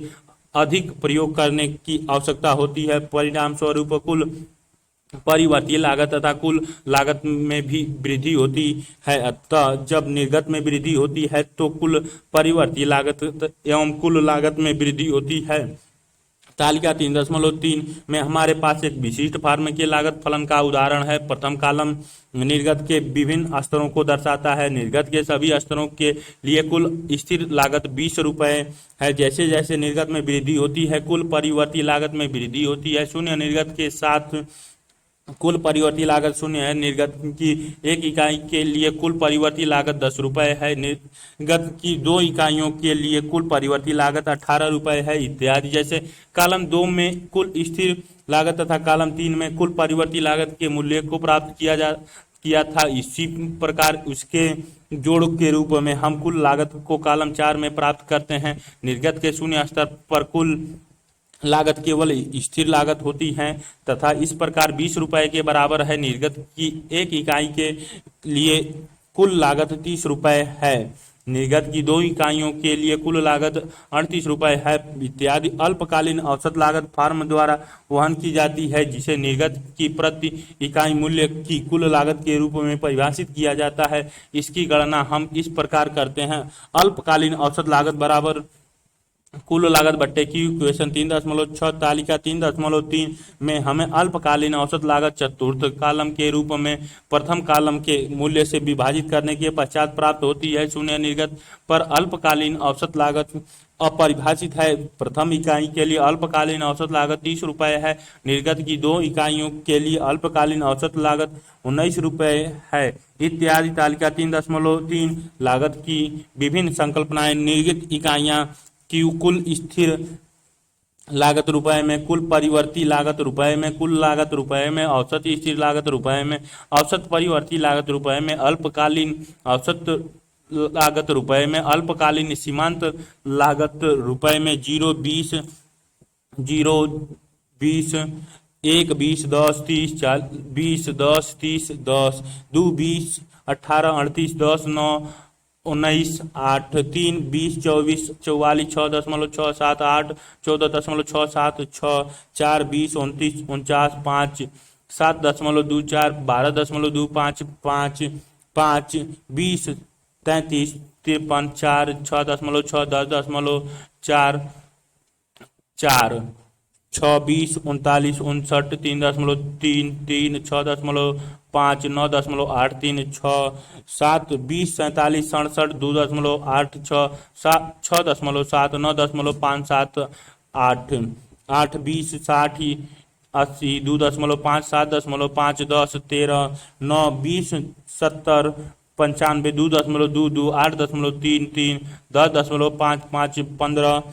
[SPEAKER 1] अधिक प्रयोग करने की आवश्यकता होती है। परिणाम स्वरूप कुल परिवर्ती लागत तथा कुल लागत में भी वृद्धि होती है। अतः जब निर्गत में वृद्धि होती है तो कुल परिवर्ती लागत एवं कुल लागत में वृद्धि होती है। तालिका 3.3 में हमारे पास एक विशिष्ट फर्म के लागत फलन का उदाहरण है। प्रथम कॉलम निर्गत के विभिन्न स्तरों को दर्शाता है। निर्गत के सभी स्तरों के लिए कुल स्थिर लागत 20 रुपये है। जैसे जैसे निर्गत में वृद्धि होती है कुल परिवर्ती लागत में वृद्धि होती है। शून्य निर्गत के साथ कुल परिवर्ती लागत शून्य है। निर्गत की 1 इकाई के लिए कुल परिवर्ती लागत 10 रुपये है। निर्गत की 2 इकाइयों के लिए कुल परिवर्ती लागत 18 रुपये है इत्यादि। जैसे कॉलम 2 में कुल स्थिर लागत तथा कॉलम 3 में कुल परिवर्ती लागत के मूल्य को प्राप्त किया था। इसी प्रकार उसके जोड़ के रूप में हम कुल लागत को कॉलम 4 में प्राप्त करते हैं। निर्गत के शून्य स्तर पर कुल लागत केवल स्थिर लागत होती है तथा इस प्रकार 20 रुपये के बराबर है। निर्गत की 1 इकाई के लिए कुल लागत 30 रुपये है। निर्गत की 2 इकाइयों के लिए कुल लागत 38 रुपये है इत्यादि। अल्पकालीन औसत लागत फर्म द्वारा वहन की जाती है जिसे निर्गत की प्रति इकाई मूल्य की कुल लागत के रूप में परिभाषित किया जाता है। इसकी गणना हम इस प्रकार करते हैं। अल्पकालीन औसत लागत बराबर कुल लागत बट्टे की इक्वेशन 3.6। तालिका 3.3 में हमें अल्पकालीन औसत लागत चतुर्थ कॉलम के रूप में प्रथम कॉलम के मूल्य से विभाजित करने के पश्चात प्राप्त होती है। शून्य निर्गत पर अल्पकालीन औसत लागत अपरिभाषित है। प्रथम इकाई के लिए अल्पकालीन औसत लागत 30 रुपये है। निर्गत की 2 इकाइयों के लिए अल्पकालीन औसत लागत 19 रुपये है इत्यादि। तालिका 3.3 लागत की विभिन्न संकल्पनाएं। निर्गत इकाइयां की कुल स्थिर लागत रुपए में, कुल परिवर्ती लागत रुपए में, कुल लागत रुपए में, औसत स्थिर लागत रुपए में, औसत परिवर्ती लागत रुपए में, अल्पकालीन औसत लागत रुपए में, अल्पकालीन सीमांत लागत रुपए में। 0, 20, 1, 20, 10, 30, 20, 10, 30, 10, 2, 20, 18, 38, 10, 9, 19, 8, 3, 20, 24, 44, 6.67, 8, 14.67, 6, 4, 20, 29, 49, 5, 7.24, 12.25, 5, 5, 20, 33, 53, 4, 6.6, 10.4, 4, 6, 20, 39, 59, 3.3, 3, 6.5, 9.8, 3, 6, 7, 20, 47, 67, 2.8, 6, 6.7, 9.5, 7, 8, 8, 20, 60, 80, 2.5, 7.5, 10, 13, 9, 20, 70, 95, 2.22, 8.33, 10.5, 5, 15,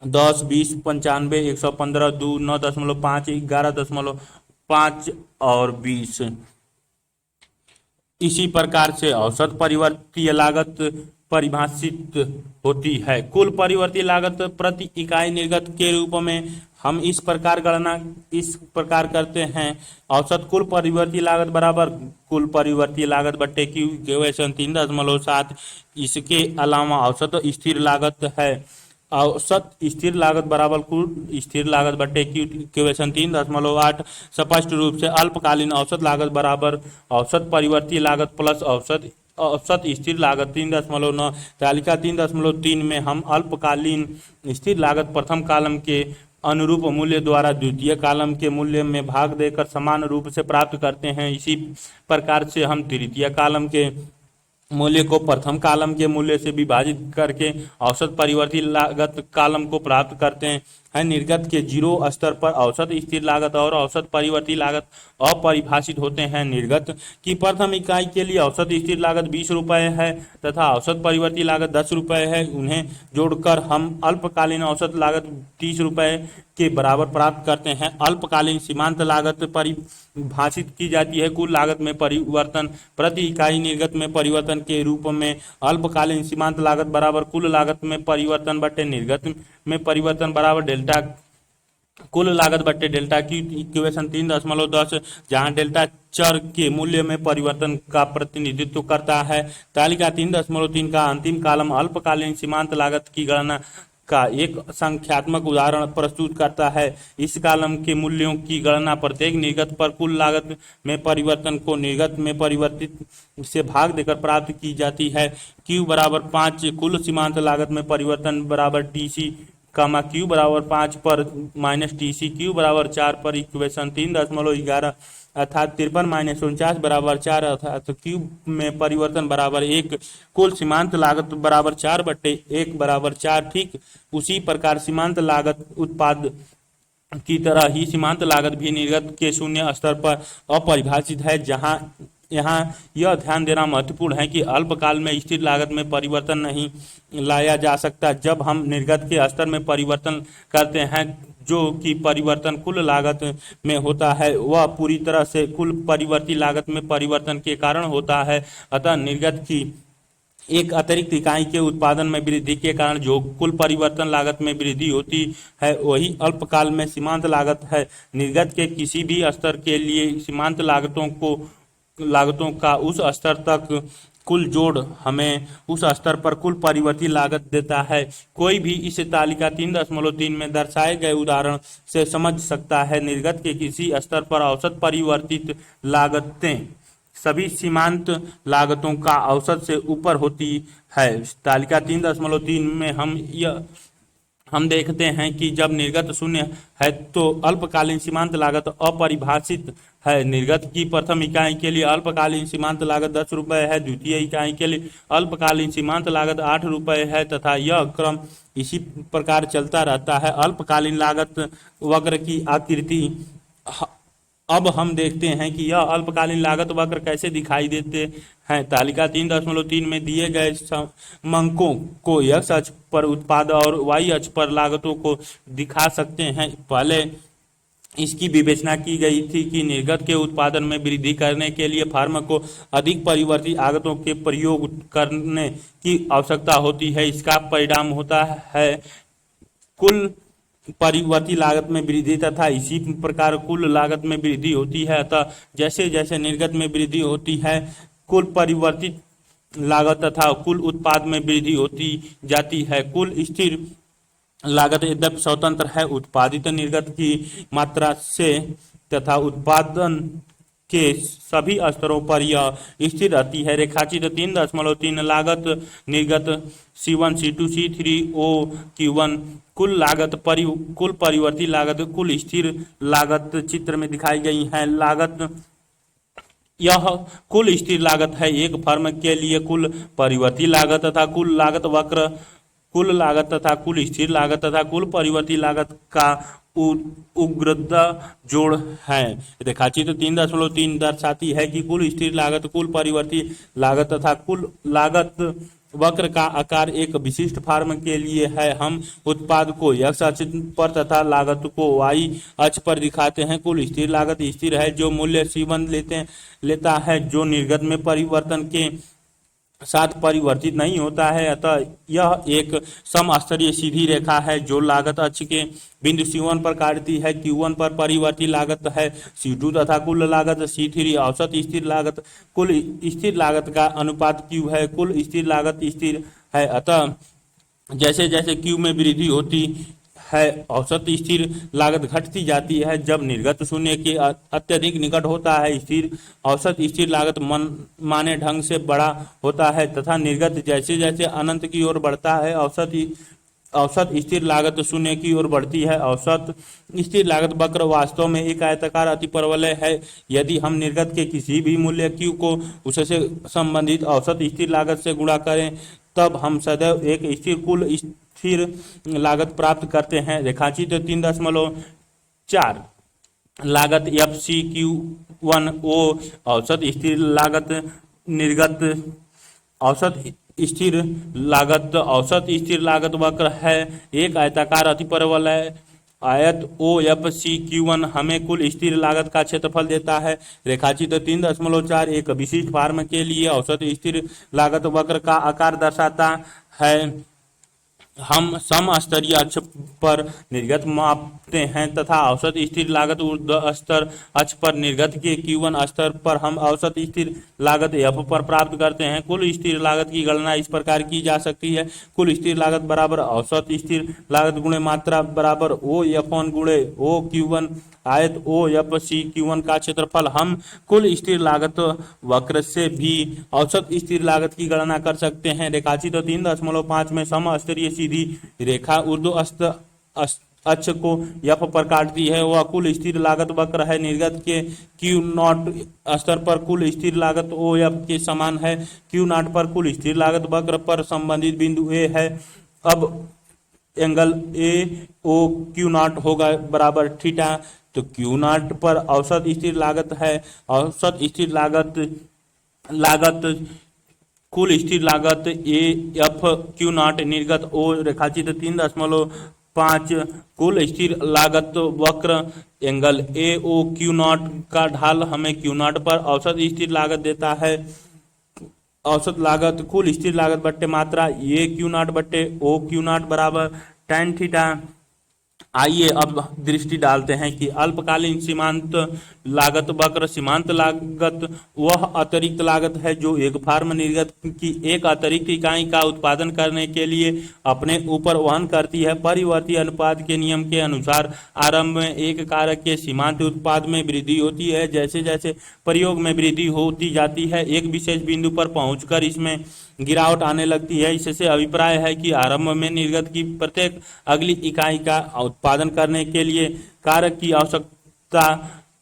[SPEAKER 1] 10, 20, 95, 115, 2, 9.5, 11.5 और 20। इसी प्रकार से औसत परिवर्तीय लागत परिभाषित होती है। कुल परिवर्ती लागत प्रति इकाई निर्गत के रूप में हम इस प्रकार करते हैं। औसत कुल परिवर्ती लागत बराबर कुल परिवर्ती लागत बट्टे की इक्वेशन 3.7। इसके अलावा औसत स्थिर लागत है। औसत स्थिर लागत बराबर कुल स्थिर लागत बट्टे की इक्वेशन 3.8। स्पष्ट रूप से अल्पकालीन औसत लागत बराबर औसत परिवर्ती लागत प्लस औसत स्थिर लागत 3.9। तालिका 3.3 में हम अल्पकालीन स्थिर लागत प्रथम कॉलम के अनुरूप मूल्य द्वारा द्वितीय कॉलम के मूल्य में भाग देकर समान रूप से प्राप्त करते हैं। इसी प्रकार से हम तृतीय कॉलम के मूल्य को प्रथम कॉलम के मूल्य से विभाजित करके औसत परिवर्ती लागत कॉलम को प्राप्त करते है निर्गत के जीरो स्तर पर औसत स्थिर लागत और औसत परिवर्ती लागत अपरिभाषित होते हैं। निर्गत की प्रथम इकाई के लिए औसत स्थिर लागत 20 रुपये है तथा औसत परिवर्ती लागत 10 रुपये है। उन्हें जोड़कर हम अल्पकालीन औसत लागत 30 रुपये के बराबर प्राप्त करते हैं। अल्पकालीन सीमांत लागत परिभाषित की जाती है कुल लागत में परिवर्तन प्रति इकाई निर्गत में परिवर्तन के रूप में। अल्पकालीन सीमांत लागत बराबर कुल लागत में परिवर्तन बटे निर्गत में परिवर्तन बराबर डेल्टा कुल लागत बटे डेल्टा की इक्वेशन 3.10, जहां डेल्टा चर के मूल्य में परिवर्तन का प्रतिनिधित्व करता है। तालिका 3.3 का अंतिम कॉलम अल्पकालीन सीमांत लागत की गणना का एक संख्यात्मक उदाहरण प्रस्तुत करता है। इस कॉलम के मूल्यों की गणना प्रत्येक निर्गत पर कुल लागत में परिवर्तन को निर्गत में परिवर्तित से भाग देकर प्राप्त की जाती है। Q बराबर 5 कुल सीमांत लागत में परिवर्तन बराबर TC कामा Q बराबर 5 पर माइनस TC, Q बराबर 4 पर इक्वेशन 3.11 अर्थात 53 माइनस 49 बराबर 4 अर्थात Q में परिवर्तन बराबर 1 कुल सीमांत लागत बराबर 4 बटे 1 बराबर 4। ठीक उसी प्रकार सीमांत लागत उत्पाद की तरह ही सीमांत लागत भी निर्गत के शून्य स्तर पर अपरिभाषित है। जहां यहाँ यह ध्यान देना महत्वपूर्ण है कि अल्पकाल में स्थिर लागत में परिवर्तन नहीं लाया जा सकता। जब हम निर्गत के स्तर में परिवर्तन करते हैं जो कि परिवर्तन कुल लागत में होता है वह पूरी तरह से कुल परिवर्ती लागत में परिवर्तन के कारण होता है। अतः निर्गत की एक अतिरिक्त इकाई के उत्पादन में वृद्धि के कारण जो कुल परिवर्तन लागत में वृद्धि होती है वही अल्पकाल में सीमांत लागत है। निर्गत के किसी भी स्तर के लिए सीमांत लागतों का उस स्तर तक कुल जोड़ हमें उस स्तर पर कुल परिवर्ती लागत देता है। कोई भी इस तालिका 3.3 में दर्शाए गए उदाहरण से समझ सकता है। निर्गत के किसी स्तर पर औसत परिवर्तित लागतें सभी सीमांत लागतों का औसत से ऊपर होती है। तालिका 3.3 में हम देखते हैं कि जब निर्गत शून्य है तो अल्पकालीन सीमांत लागत अपरिभाषित है। निर्गत की प्रथम इकाई के लिए अल्पकालीन सीमांत लागत 10 रुपये है, द्वितीय इकाई के लिए अल्पकालीन सीमांत लागत 8 रुपये है तथा यह क्रम इसी प्रकार चलता रहता है। अल्पकालीन लागत वक्र की आकृति अब हम देखते हैं कि यह अल्पकालीन लागत वक्र कैसे दिखाई देते हैं। तालिका 3.3 में दिए गए समंकों को x अक्ष पर उत्पाद और y अक्ष पर लागतों को दिखा सकते हैं। पहले इसकी विवेचना की गई थी कि निर्गत के उत्पादन में वृद्धि करने के लिए फर्म को अधिक परिवर्ती आगतों के प्रयोग करने की आवश्यकता होती है। इसका परिणाम होता है कुल परिवर्ती लागत में वृद्धि तथा इसी प्रकार कुल लागत में वृद्धि होती है। अतः जैसे जैसे निर्गत में वृद्धि होती है कुल परिवर्तित लागत तथा कुल उत्पाद में वृद्धि होती जाती है। कुल स्थिर लागत यद्यपि स्वतंत्र है उत्पादित निर्गत की मात्रा से तथा उत्पादन के सभी स्तरों पर यह स्थिर रहती है। रेखाचित 3.3 लागत निर्गत C1 C2 C3 O Q1 कुल लागत कुल परिवर्ती लागत कुल स्थिर लागत चित्र में दिखाई गई है। यह कुल स्थिर लागत है। एक फर्म के लिए कुल परिवर्ती लागत तथा कुल लागत वक्र कुल लागत तथा कुल स्थिर लागत तथा कुल परिवर्ती लागत का उग्रता जोड़ है। रेखाचित्र 3.3 दर्शाती है कि कुल स्थिर लागत कुल परिवर्ती लागत तथा कुल लागत वक्र का आकार एक विशिष्ट फर्म के लिए है। हम उत्पाद को x अक्ष पर तथा लागत को y अक्ष पर दिखाते हैं। कुल स्थिर लागत स्थिर है जो मूल्य C1 लेता है जो निर्गत में परिवर्तन के साथ परिवर्तित नहीं होता है। अतः यह एक समस्तरीय सीधी रेखा है जो लागत अक्ष के बिंदु C1 पर काटती है। Q1 पर परिवर्ती लागत है C2 तथा कुल लागत C3 औसत स्थिर लागत कुल स्थिर लागत का अनुपात Q है। कुल स्थिर लागत स्थिर है। अतः जैसे जैसे Q में वृद्धि होती है औसत स्थिर लागत घटती जाती है। जब निर्गत शून्य के अत्यधिक निकट होता है स्थिर औसत स्थिर लागत माने ढंग से बड़ा होता है तथा निर्गत जैसे जैसे अनंत की ओर बढ़ता है औसत स्थिर लागत शून्य की ओर बढ़ती है। औसत स्थिर लागत वक्र वास्तव में एक आयताकार अतिपरवलय है। यदि हम निर्गत के किसी भी मूल्य Q को उससे संबंधित औसत स्थिर लागत से गुणा करें तब हम सदैव एक स्थिर कुल स्थिर लागत प्राप्त करते हैं। रेखाचित 3.4 लागत FCQ1O औसत स्थिर लागत निर्गत औसत स्थिर लागत औसत स्थिर लागत वक्र है। एक आयताकार अतिपरवल है आयत OFCQ1 हमें कुल स्थिर लागत का क्षेत्रफल देता है। रेखाचित्र 3.4 एक विशिष्ट फार्म के लिए औसत स्थिर लागत वक्र का आकार दर्शाता है। हम समस्तरीय अक्ष पर निर्गत मापते हैं तथा औसत स्थिर लागत ऊर्ध्व स्तर अक्ष पर निर्गत के Q1 स्तर पर हम औसत स्थिर लागत F पर प्राप्त करते हैं। कुल स्थिर लागत की गणना इस प्रकार की जा सकती है। कुल स्थिर लागत बराबर औसत स्थिर लागत गुणे मात्रा बराबर OF1 गुणे OQ1 आयत OFCQ1 का क्षेत्रफल। हम कुल स्थिर लागत वक्र से भी औसत स्थिर लागत की गणना कर सकते हैं। रेखाचित्र 3.5 में समस्तरीय सीधी रेखा ऊर्ध्व अक्ष को F पर काटती है। वह कुल स्थिर लागत वक्र है। निर्गत के Q0 स्तर पर कुल स्थिर लागत OF के समान है। Q0 पर कुल स्थिर लागत वक्र पर संबंधित बिंदु A है। अब एंगल AOQ0 होगा बराबर थीटा। तो Q0 पर औसत स्थिर लागत है। औसत स्थिर लागत कुल स्थिर लागत AFQ0 निर्गत O रेखाचित्र 3.5 कुल स्थिर लागत वक्र एंगल AOQ0 का ढाल हमें Q0 पर औसत स्थिर लागत देता है। औसत लागत कुल स्थिर लागत बट्टे मात्रा AQ0 बट्टे OQ0 बराबर tan थीटा। आइए अब दृष्टि डालते हैं कि अल्पकालीन सीमांत लागत वक्र सीमांत लागत वह अतिरिक्त लागत है जो एक फार्म निर्गत की एक अतिरिक्त इकाई का उत्पादन करने के लिए अपने ऊपर वहन करती है। परिवर्ती अनुपात के नियम के अनुसार आरंभ में एक कारक के सीमांत उत्पाद में वृद्धि होती है। जैसे जैसे प्रयोग में वृद्धि होती जाती है एक विशेष बिंदु पर पहुंचकर इसमें गिरावट आने लगती है। इससे अभिप्राय है कि आरंभ में निर्गत की प्रत्येक अगली इकाई का उत्पादन करने के लिए कारक की आवश्यकता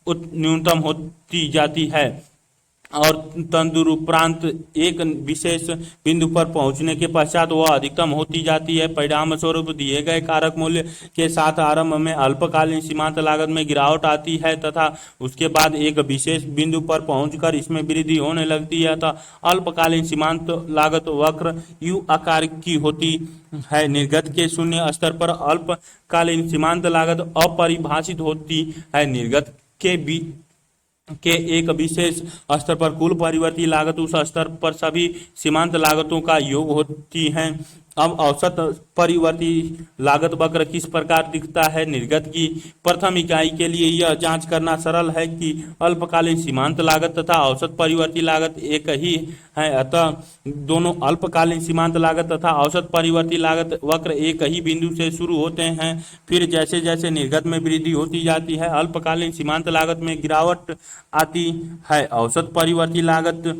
[SPEAKER 1] न्यूनतम होती जाती है और तदुपरांत एक विशेष बिंदु पर पहुंचने के पश्चात वह अधिकतम होती जाती है। परिणाम स्वरूप दिए गए कारक मूल्य के साथ आरंभ में अल्पकालीन सीमांत लागत में गिरावट आती है तथा उसके बाद एक विशेष बिंदु पर पहुंचकर इसमें वृद्धि होने लगती है। तो अल्पकालीन सीमांत लागत वक्र U आकार की होती है। निर्गत के शून्य स्तर पर अल्पकालीन सीमांत लागत अपरिभाषित होती है। निर्गत के एक विशेष स्तर पर कुल परिवर्ती लागत उस स्तर पर सभी सीमांत लागतों का योग होती है। अब औसत परिवर्ती लागत वक्र किस प्रकार दिखता है। निर्गत की प्रथम इकाई के लिए यह जांच करना सरल है कि अल्पकालीन सीमांत लागत तथा औसत परिवर्ती लागत एक ही है। अतः दोनों अल्पकालीन सीमांत लागत तथा औसत परिवर्ती लागत वक्र एक ही बिंदु से शुरू होते हैं। फिर जैसे जैसे निर्गत में वृद्धि होती जाती है अल्पकालीन सीमांत लागत में गिरावट आती है। औसत परिवर्ती लागत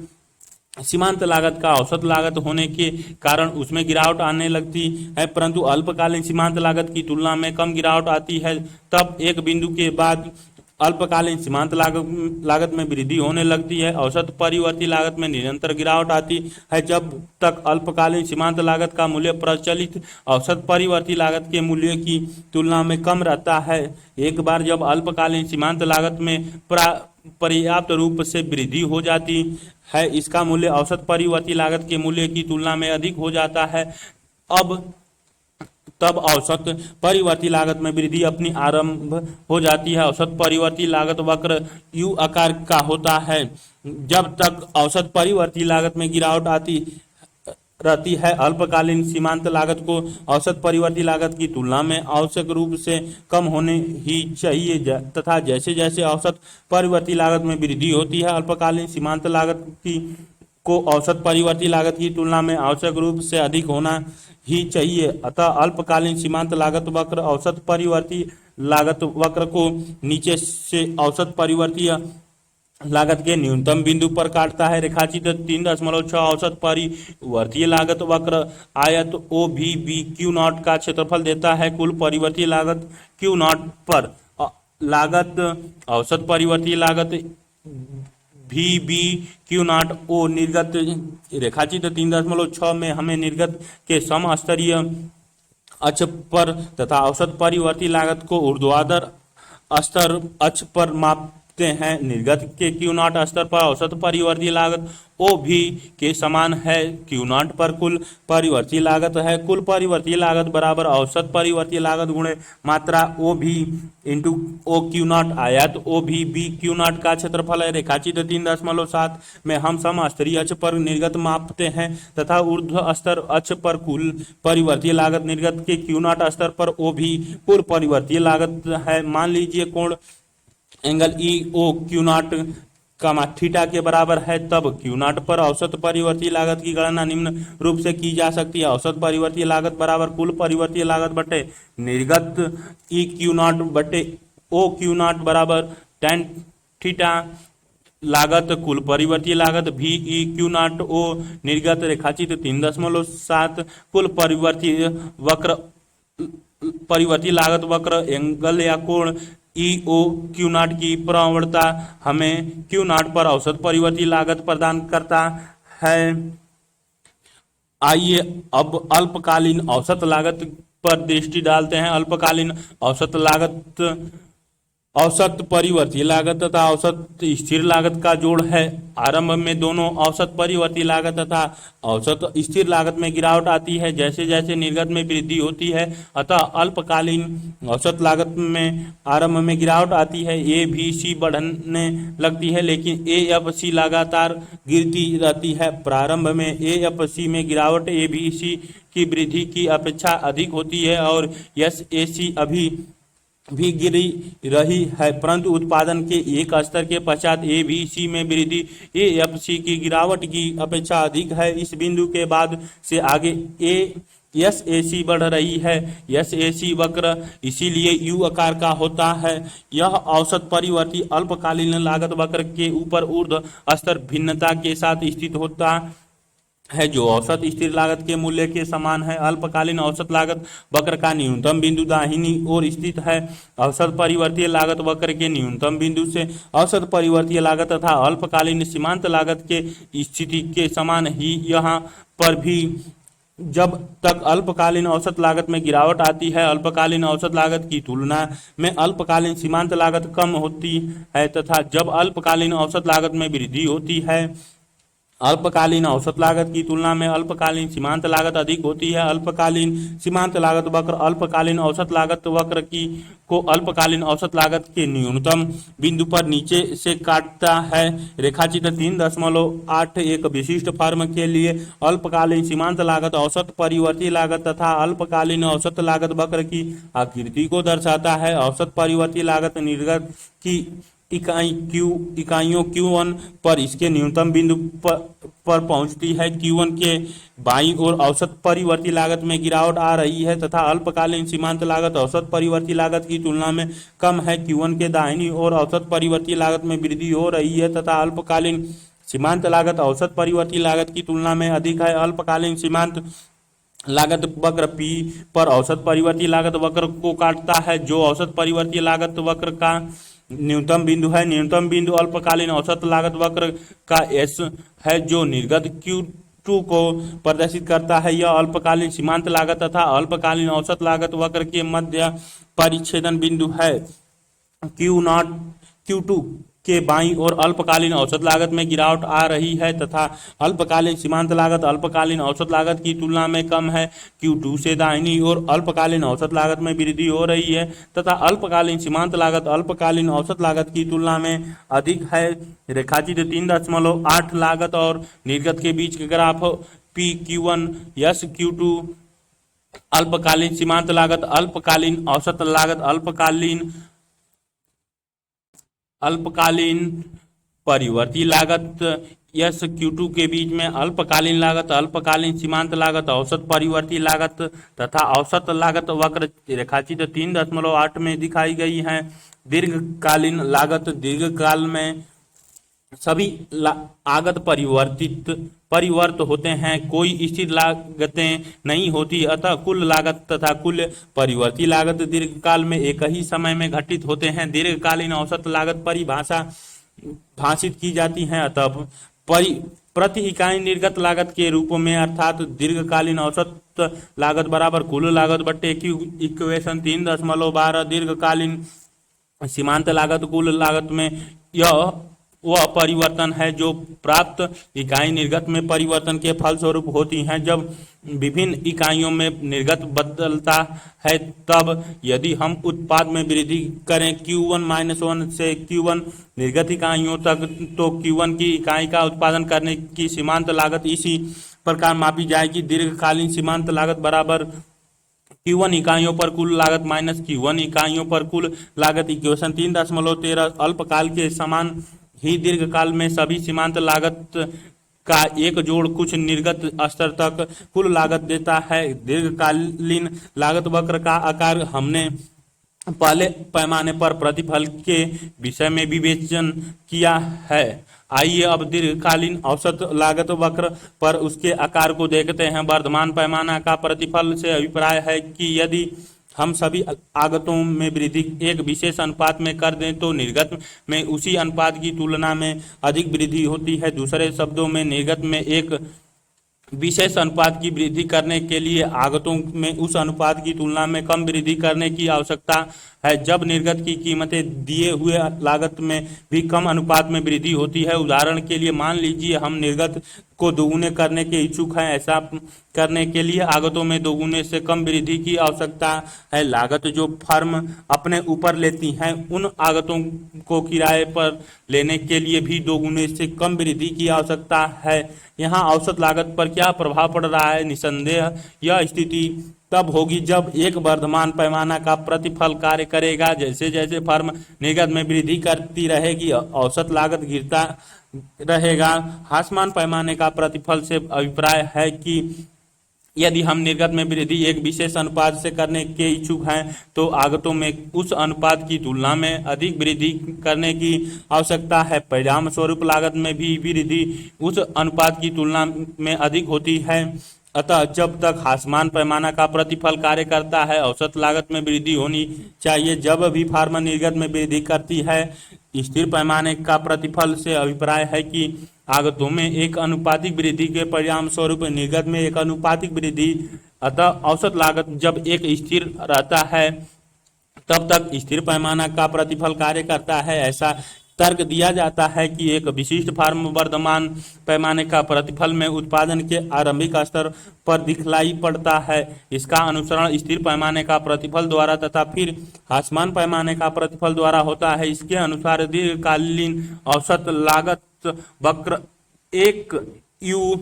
[SPEAKER 1] सीमांत लागत का औसत लागत होने के कारण उसमें गिरावट आने लगती है परंतु अल्पकालीन सीमांत लागत की तुलना में कम गिरावट आती है। तब एक बिंदु के बाद अल्पकालीन सीमांत लागत में वृद्धि होने लगती है। औसत परिवर्ती लागत में निरंतर गिरावट आती है जब तक अल्पकालीन सीमांत लागत का मूल्य प्रचलित औसत परिवर्ती लागत के मूल्य की तुलना में कम रहता है। एक बार जब अल्पकालीन सीमांत लागत में पर्याप्त रूप से वृद्धि हो जाती है इसका मूल्य औसत परिवर्ती लागत के मूल्य की तुलना में अधिक हो जाता है। तब औसत परिवर्ती लागत में वृद्धि अपनी आरंभ हो जाती है। औसत परिवर्ती लागत वक्र U आकार का होता है। जब तक औसत परिवर्ती लागत में गिरावट आती रहती है अल्पकालीन सीमांत लागत को औसत परिवर्ती लागत की तुलना में आवश्यक रूप से कम होने ही चाहिए तथा जैसे जैसे औसत परिवर्ती लागत में वृद्धि होती है अल्पकालीन सीमांत लागत को औसत परिवर्ती लागत की तुलना में आवश्यक रूप से अधिक होना ही चाहिए। अतः अल्पकालीन सीमांत लागत वक्र औसत परिवर्ती लागत वक्र को नीचे से औसत परिवर्ती लागत के न्यूनतम बिंदु पर काटता है। रेखाचित्र 3.6 औसत परिवर्तीय लागत वक्र आयत OVBQ0 का क्षेत्रफल देता है। कुल परिवर्तीय लागत Q0 पर लागत औसत परिवर्तीय लागत VBQ0 निर्गत रेखाचित्र 3.6 में हमें निर्गत के समस्तरीय अक्ष पर तथा औसत परिवर्ती लागत को ऊर्ध्वाधर स्तर अक्ष पर मापते हैं। निर्गत के क्यू नॉट स्तर पर औसत परिवर्ती लागत ओ भी के समान है। क्यू नॉट पर कुल परिवर्ती लागत है। कुल परिवर्ती लागत बराबर औसत परिवर्ती लागत गुणे मात्रा ओ भी इंटू ओ क्यू नॉट आया। तो ओ भी बी क्यू नॉट का क्षेत्रफल है। रेखाचित्र 3.7 में हम समस्तरीय अक्ष पर निर्गत मापते हैं तथा ऊर्ध्व स्तर अक्ष पर कुल परिवर्ती लागत निर्गत के क्यू नॉट स्तर पर ओ भी कुल परिवर्ती लागत है। मान लीजिए कोण angle E O Q naught का थीटा के बराबर है, तब क्यू नॉट पर औसत परिवर्ती लागत की गणना निम्न रूप से की जा सकती है। औसत परिवर्ती लागत बराबर कुल परिवर्ती लागत बटे निर्गत ई क्यू नॉट बटे ओ क्यू नॉट बराबर tan थीटा लागत कुल परिवर्ती लागत भी ई क्यू नॉट ओ निर्गत रेखाचित्र 3.7 कुल परिवर्ती लागत वक्र एंगल या कोण ई ओ क्यू नॉट की प्रवणता हमें क्यू नॉट पर औसत परिवर्ती लागत प्रदान करता है। आइए अब अल्पकालीन औसत लागत पर दृष्टि डालते हैं। अल्पकालीन औसत लागत औसत परिवर्ती लागत तथा औसत स्थिर लागत का जोड़ है। आरंभ में दोनों औसत परिवर्ती लागत तथा औसत स्थिर लागत में गिरावट आती है जैसे जैसे निर्गत में वृद्धि होती है। अतः अल्पकालीन औसत लागत में आरंभ में गिरावट आती है। ए भी सी बढ़ने लगती है लेकिन ए एफ सी लगातार गिरती रहती है। प्रारंभ में ए एफ सी में गिरावट ए बी सी की वृद्धि की अपेक्षा अधिक होती है और एस ए सी अभी भी गिरी रही है, परंतु उत्पादन के एक स्तर के पश्चात ए बी सी में वृद्धि ए एफ सी की गिरावट की अपेक्षा अधिक है। इस बिंदु के बाद से आगे एस ए सी बढ़ रही है। एस ए सी वक्र इसीलिए यू आकार का होता है। यह औसत परिवर्ती अल्पकालीन लागत वक्र के ऊपर ऊर्ध्व स्तर भिन्नता के साथ स्थित होता है जो औसत स्थिर लागत के मूल्य के समान है। अल्पकालीन औसत लागत वक्र का न्यूनतम बिंदु दाहिनी ओर स्थित है। औसत परिवर्तीय लागत वक्र के न्यूनतम बिंदु से औसत परिवर्तीय लागत तथा अल्पकालीन सीमांत लागत के स्थिति के समान ही यहाँ पर भी जब तक अल्पकालीन औसत लागत में गिरावट आती है अल्पकालीन औसत लागत की तुलना में अल्पकालीन सीमांत लागत कम होती है तथा जब अल्पकालीन औसत लागत में वृद्धि होती है अल्पकालीन औसत लागत की तुलना में अल्पकालीन सीमांत लागत अधिक होती है। अल्पकालीन सीमांत लागत वक्र अल्पकालीन औसत लागत वक्र की को अल्पकालीन औसत लागत के न्यूनतम बिंदु पर नीचे से काटता है। रेखाचित्र 3.8 एक विशिष्ट फर्म के लिए अल्पकालीन सीमांत लागत औसत परिवर्ती लागत तथा अल्पकालीन औसत लागत वक्र की आकृति को दर्शाता है। औसत परिवर्ती लागत निर्गत की इकाइयों Q1 पर इसके न्यूनतम बिंदु पर पहुंचती है। Q1 के बाईं ओर औसत परिवर्ती लागत में गिरावट आ रही है तथा अल्पकालीन सीमांत लागत औसत परिवर्ती लागत की तुलना में कम है। Q1 के दाहिनी ओर औसत परिवर्ती लागत में वृद्धि हो रही है तथा अल्पकालीन सीमांत लागत औसत परिवर्ती लागत की तुलना में अधिक है। अल्पकालीन सीमांत लागत वक्र P पर औसत परिवर्ती लागत वक्र को काटता है जो औसत परिवर्ती लागत वक्र का न्यूनतम बिंदु है। न्यूनतम बिंदु अल्पकालीन औसत लागत वक्र का S है जो निर्गत Q2 को प्रदर्शित करता है। यह अल्पकालीन सीमांत लागत तथा अल्पकालीन औसत लागत वक्र के मध्य परिच्छेदन बिंदु है। Q2 के बाईं ओर अल्पकालीन औसत लागत में गिरावट आ रही है तथा अल्पकालीन सीमांत लागत अल्पकालीन औसत लागत की तुलना में कम है। Q2 से दाहिनी ओर अल्पकालीन औसत लागत में वृद्धि हो रही है तथा अल्पकालीन सीमांत लागत अल्पकालीन औसत लागत की तुलना में अधिक है। रेखाचित्र 3.8 लागत और निर्गत के बीच के graph P Q1 S Q2 अल्पकालीन सीमांत लागत अल्पकालीन औसत लागत अल्पकालीन परिवर्ती लागत यस Q2 के बीच में अल्पकालीन लागत अल्पकालीन सीमांत लागत औसत परिवर्ती लागत तथा औसत लागत वक्र रेखाचित्र 3.8 में दिखाई गई है। दीर्घकालीन लागत दीर्घकाल में सभी आगत परिवर्त होते हैं, कोई स्थिर लागतें नहीं होती। अतः कुल लागत तथा कुल परिवर्ती लागत दीर्घकाल में एक ही समय में घटित होते हैं। दीर्घकालीन औसत लागत परिभाषित की जाती है। अतः प्रति इकाई निर्गत लागत के रूप में, अर्थात दीर्घकालीन औसत लागत बराबर कुल लागत बट्टे इक्वेशन 3.12 दीर्घकालीन सीमांत लागत कुल लागत में यह वह परिवर्तन है जो प्राप्त इकाई निर्गत में परिवर्तन के फलस्वरूप होती हैं। जब विभिन्न इकाइयों में निर्गत बदलता है, तब यदि हम उत्पाद में वृद्धि करें Q1-1 से Q1 निर्गत इकाइयों तक, तो Q1 की इकाई का उत्पादन करने की सीमांत लागत इसी प्रकार मापी जाएगी। दीर्घकालीन सीमांत लागत बराबर Q1 इकाइयों पर कुल लागत माइनस Q1 इकाइयों पर कुल लागत। इक्वेशन 3.13 अल्पकाल के समान ही दीर्घकाल में सभी सीमांत लागत का एक जोड़ कुछ निर्गत स्तर तक कुल लागत देता है। दीर्घकालीन लागत वक्र का आकार हमने पहले पैमाने पर प्रतिफल के विषय में विवेचन किया है। आइए अब दीर्घकालीन औसत लागत वक्र पर उसके आकार को देखते हैं। वर्धमान पैमाना का प्रतिफल से अभिप्राय है कि यदि हम सभी आगतों में वृद्धि एक विशेष अनुपात में कर दें तो निर्गत में उसी अनुपात की तुलना में अधिक वृद्धि होती है। दूसरे शब्दों में, निर्गत में एक विशेष अनुपात की वृद्धि करने के लिए आगतों में उस अनुपात की तुलना में कम वृद्धि करने की आवश्यकता है। जब निर्गत की कीमतें दिए हुए लागत में भी कम अनुपात में वृद्धि होती है, उदाहरण के लिए मान लीजिए हम निर्गत को दोगुने करने के इच्छुक हैं, ऐसा करने के लिए आगतों में दोगुने से कम वृद्धि की आवश्यकता है। लागत जो फर्म अपने ऊपर लेती हैं, उन आगतों को किराए पर लेने के लिए भी दोगुने से कम वृद्धि की आवश्यकता है। यहाँ औसत लागत पर क्या प्रभाव पड़ रहा है? निसंदेह यह स्थिति तब होगी जब एक वर्धमान पैमाना का प्रतिफल कार्य करेगा। जैसे जैसे फर्म निर्गत में वृद्धि करती रहेगी, औसत लागत गिरता रहेगा। ह्रासमान पैमाने का प्रतिफल से अभिप्राय है कि यदि हम निर्गत में वृद्धि एक विशेष अनुपात से करने के इच्छुक हैं, तो आगतों में उस अनुपात की तुलना में अधिक वृद्धि करने की आवश्यकता है। परिणाम स्वरूप लागत में भी वृद्धि उस अनुपात की तुलना में अधिक होती है। अतः जब तक ह्रासमान पैमाना का प्रतिफल कार्य करता है, औसत लागत में वृद्धि होनी चाहिए। जब भी फर्म निर्गत में वृद्धि करती है, स्थिर पैमाने का प्रतिफल से अभिप्राय है कि आगतों में एक अनुपातिक वृद्धि के परिणाम स्वरूप निर्गत में एक अनुपातिक वृद्धि। अतः औसत लागत जब एक स्थिर रहता है, तब तक स्थिर पैमाना का प्रतिफल कार्य करता है। ऐसा तर्क दिया जाता है कि एक विशिष्ट फर्म वर्धमान पैमाने का प्रतिफल में उत्पादन के आरंभिक स्तर पर दिखलाई पड़ता है। इसका अनुसरण स्थिर पैमाने का प्रतिफल द्वारा तथा फिर ह्रासमान पैमाने का प्रतिफल द्वारा होता है। इसके अनुसार दीर्घकालीन औसत लागत वक्र एक यू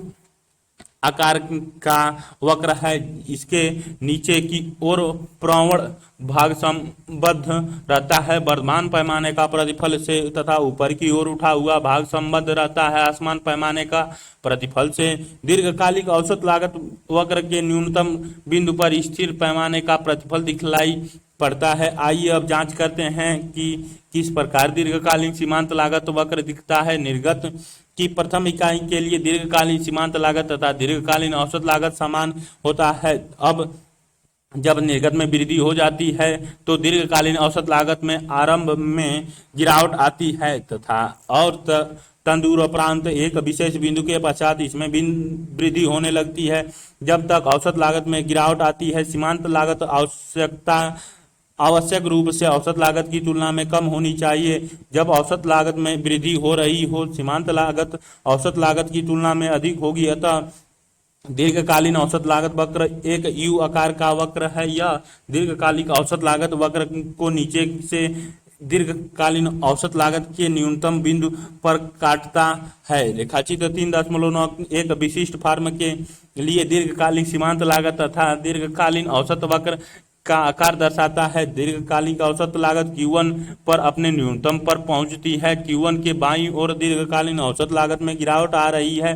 [SPEAKER 1] आकार का वक्र है। इसके नीचे की ओर प्रवण भाग संबद्ध रहता है वर्धमान पैमाने का प्रतिफल से तथा ऊपर की ओर उठा हुआ भाग संबद्ध रहता है ह्रासमान पैमाने का प्रतिफल से। दीर्घकालिक औसत लागत वक्र के न्यूनतम बिंदु पर स्थिर पैमाने का प्रतिफल दिखलाई पड़ता है। आइए अब जांच करते हैं कि किस प्रकार दीर्घकालीन सीमांत लागत वक्र दिखता है। निर्गत की प्रथम इकाई के लिए दीर्घकालीन सीमांत लागत तथा दीर्घकालीन औसत लागत समान होता है। अब जब निर्गत में वृद्धि हो जाती है, तो दीर्घकालीन औसत लागत में आरंभ में गिरावट आती है तथा और तदुपरांत एक विशेष बिंदु के पश्चात इसमें वृद्धि होने लगती है। जब तक औसत लागत में गिरावट आती है, सीमांत लागत आवश्यक रूप से औसत लागत की तुलना में कम होनी चाहिए। जब औसत लागत में वृद्धि हो रही हो, सीमांत लागत औसत लागत की तुलना में अधिक होगी। अतः दीर्घकालीन औसत लागत वक्र एक यू आकार का वक्र है। यह दीर्घकालिक औसत लागत वक्र को नीचे से दीर्घकालीन औसत लागत के न्यूनतम बिंदु पर काटता है। रेखाचित्र 3.9 एक विशिष्ट फर्म के लिए दीर्घकालिक सीमांत लागत तथा दीर्घकालीन औसत वक्र का आकार दर्शाता है। दीर्घकालिक औसत लागत Q1 पर अपने न्यूनतम पर पहुंचती है। Q1 के बाईं ओर दीर्घकालीन औसत लागत में गिरावट आ रही है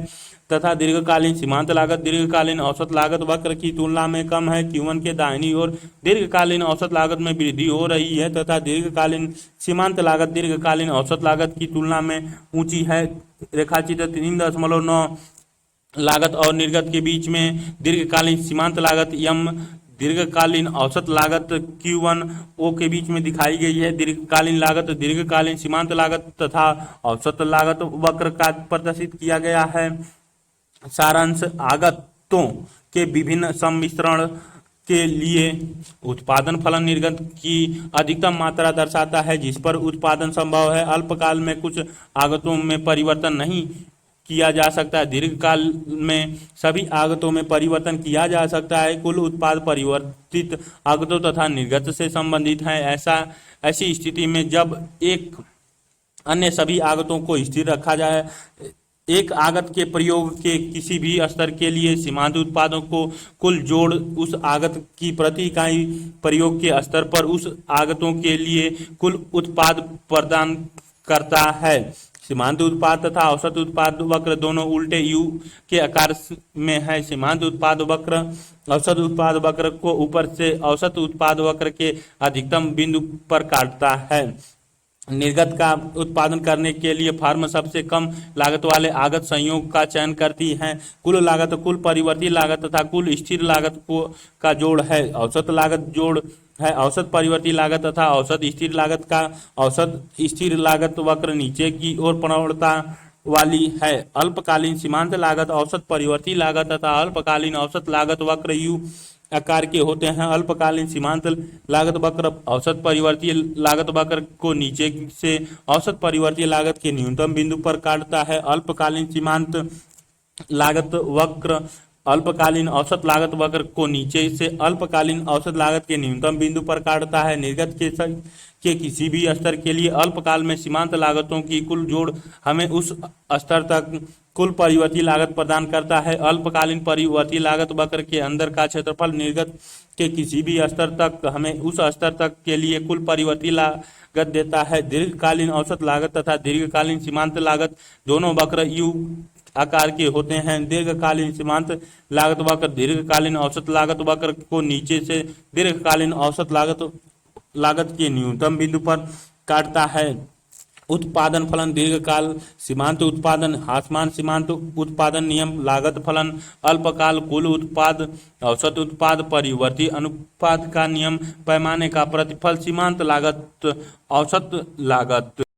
[SPEAKER 1] तथा दीर्घकालीन सीमांत लागत दीर्घकालीन औसत लागत वक्र की तुलना में कम है। Q1 के दाहिनी ओर दीर्घकालीन औसत लागत में वृद्धि हो रही है तथा दीर्घकालीन सीमांत लागत दीर्घकालीन औसत लागत की तुलना में ऊंची है। रेखाचित्र 3.9 लागत और निर्गत के बीच में दीर्घकालीन सीमांत लागत M दीर्घकालीन औसत लागत Q1O के बीच में दिखाई गई है। दीर्घकालीन लागत, दीर्घकालीन सीमांत लागत तथा औसत लागत वक्र का प्रदर्शित किया गया है। सारांश, आगतों के विभिन्न सम्मिश्रण के लिए उत्पादन फलन निर्गत की अधिकतम मात्रा दर्शाता है जिस पर उत्पादन संभव है। अल्पकाल में कुछ आगतों में परिवर्तन नहीं किया जा सकता है, दीर्घकाल में सभी आगतों में परिवर्तन किया जा सकता है। कुल उत्पाद परिवर्तित आगतों तथा निर्गत से संबंधित है। ऐसी स्थिति में जब एक अन्य सभी आगतों को स्थिर रखा जाए, एक आगत के प्रयोग के किसी भी स्तर के लिए सीमांत उत्पादों को कुल जोड़ उस आगत की प्रति इकाई प्रयोग के स्तर पर उस आगतों के लिए कुल उत्पाद प्रदान करता है। सीमांत उत्पाद तथा औसत उत्पाद वक्र दोनों उल्टे यू के आकार में है। सीमांत उत्पाद वक्र औसत उत्पाद वक्र को ऊपर से औसत उत्पाद वक्र के अधिकतम बिंदु पर काटता है। निर्गत का उत्पादन करने के लिए फर्म सबसे कम लागत वाले आगत संयोग का चयन करती है। कुल लागत कुल परिवर्ती लागत तथा कुल स्थिर लागत का जोड़ है। औसत लागत जोड़ है औसत परिवर्ती लागत तथा औसत स्थिर लागत का। औसत स्थिर लागत वक्र नीचे की ओर प्रवणता वाली है। अल्पकालीन सीमांत लागत, औसत परिवर्ती लागत तथा अल्पकालीन औसत लागत वक्र यू आकार के होते हैं। अल्पकालीन सीमांत लागत वक्र औसत परिवर्ती लागत वक्र को नीचे से औसत परिवर्ती लागत के न्यूनतम बिंदु पर काटता है। अल्पकालीन सीमांत लागत वक्र अल्पकालीन औसत लागत वक्र को नीचे से अल्पकालीन औसत लागत के न्यूनतम बिंदु पर काटता है। निर्गत के किसी भी स्तर के लिए अल्पकाल में सीमांत लागतों की कुल जोड़ हमें उस स्तर तक कुल परिवर्ती लागत प्रदान करता है। अल्पकालीन परिवर्ती लागत वक्र के अंदर का क्षेत्रफल निर्गत के किसी भी स्तर तक हमें उस स्तर तक के लिए कुल परिवर्ती लागत देता है। दीर्घकालीन औसत लागत तथा दीर्घकालीन सीमांत लागत दोनों वक्र यू आकार के होते हैं। दीर्घकालीन सीमांत लागत वक्र दीर्घकालीन औसत लागत वक्र को नीचे से दीर्घकालीन औसत लागत के न्यूनतम बिंदु पर काटता है। उत्पादन फलन दीर्घकाल सीमांत उत्पादन ह्रासमान सीमांत उत्पादन नियम लागत फलन अल्पकाल कुल उत्पाद औसत उत्पाद परिवर्ती अनुपात का नियम पैमाने का प्रतिफल सीमांत लागत औसत लागत।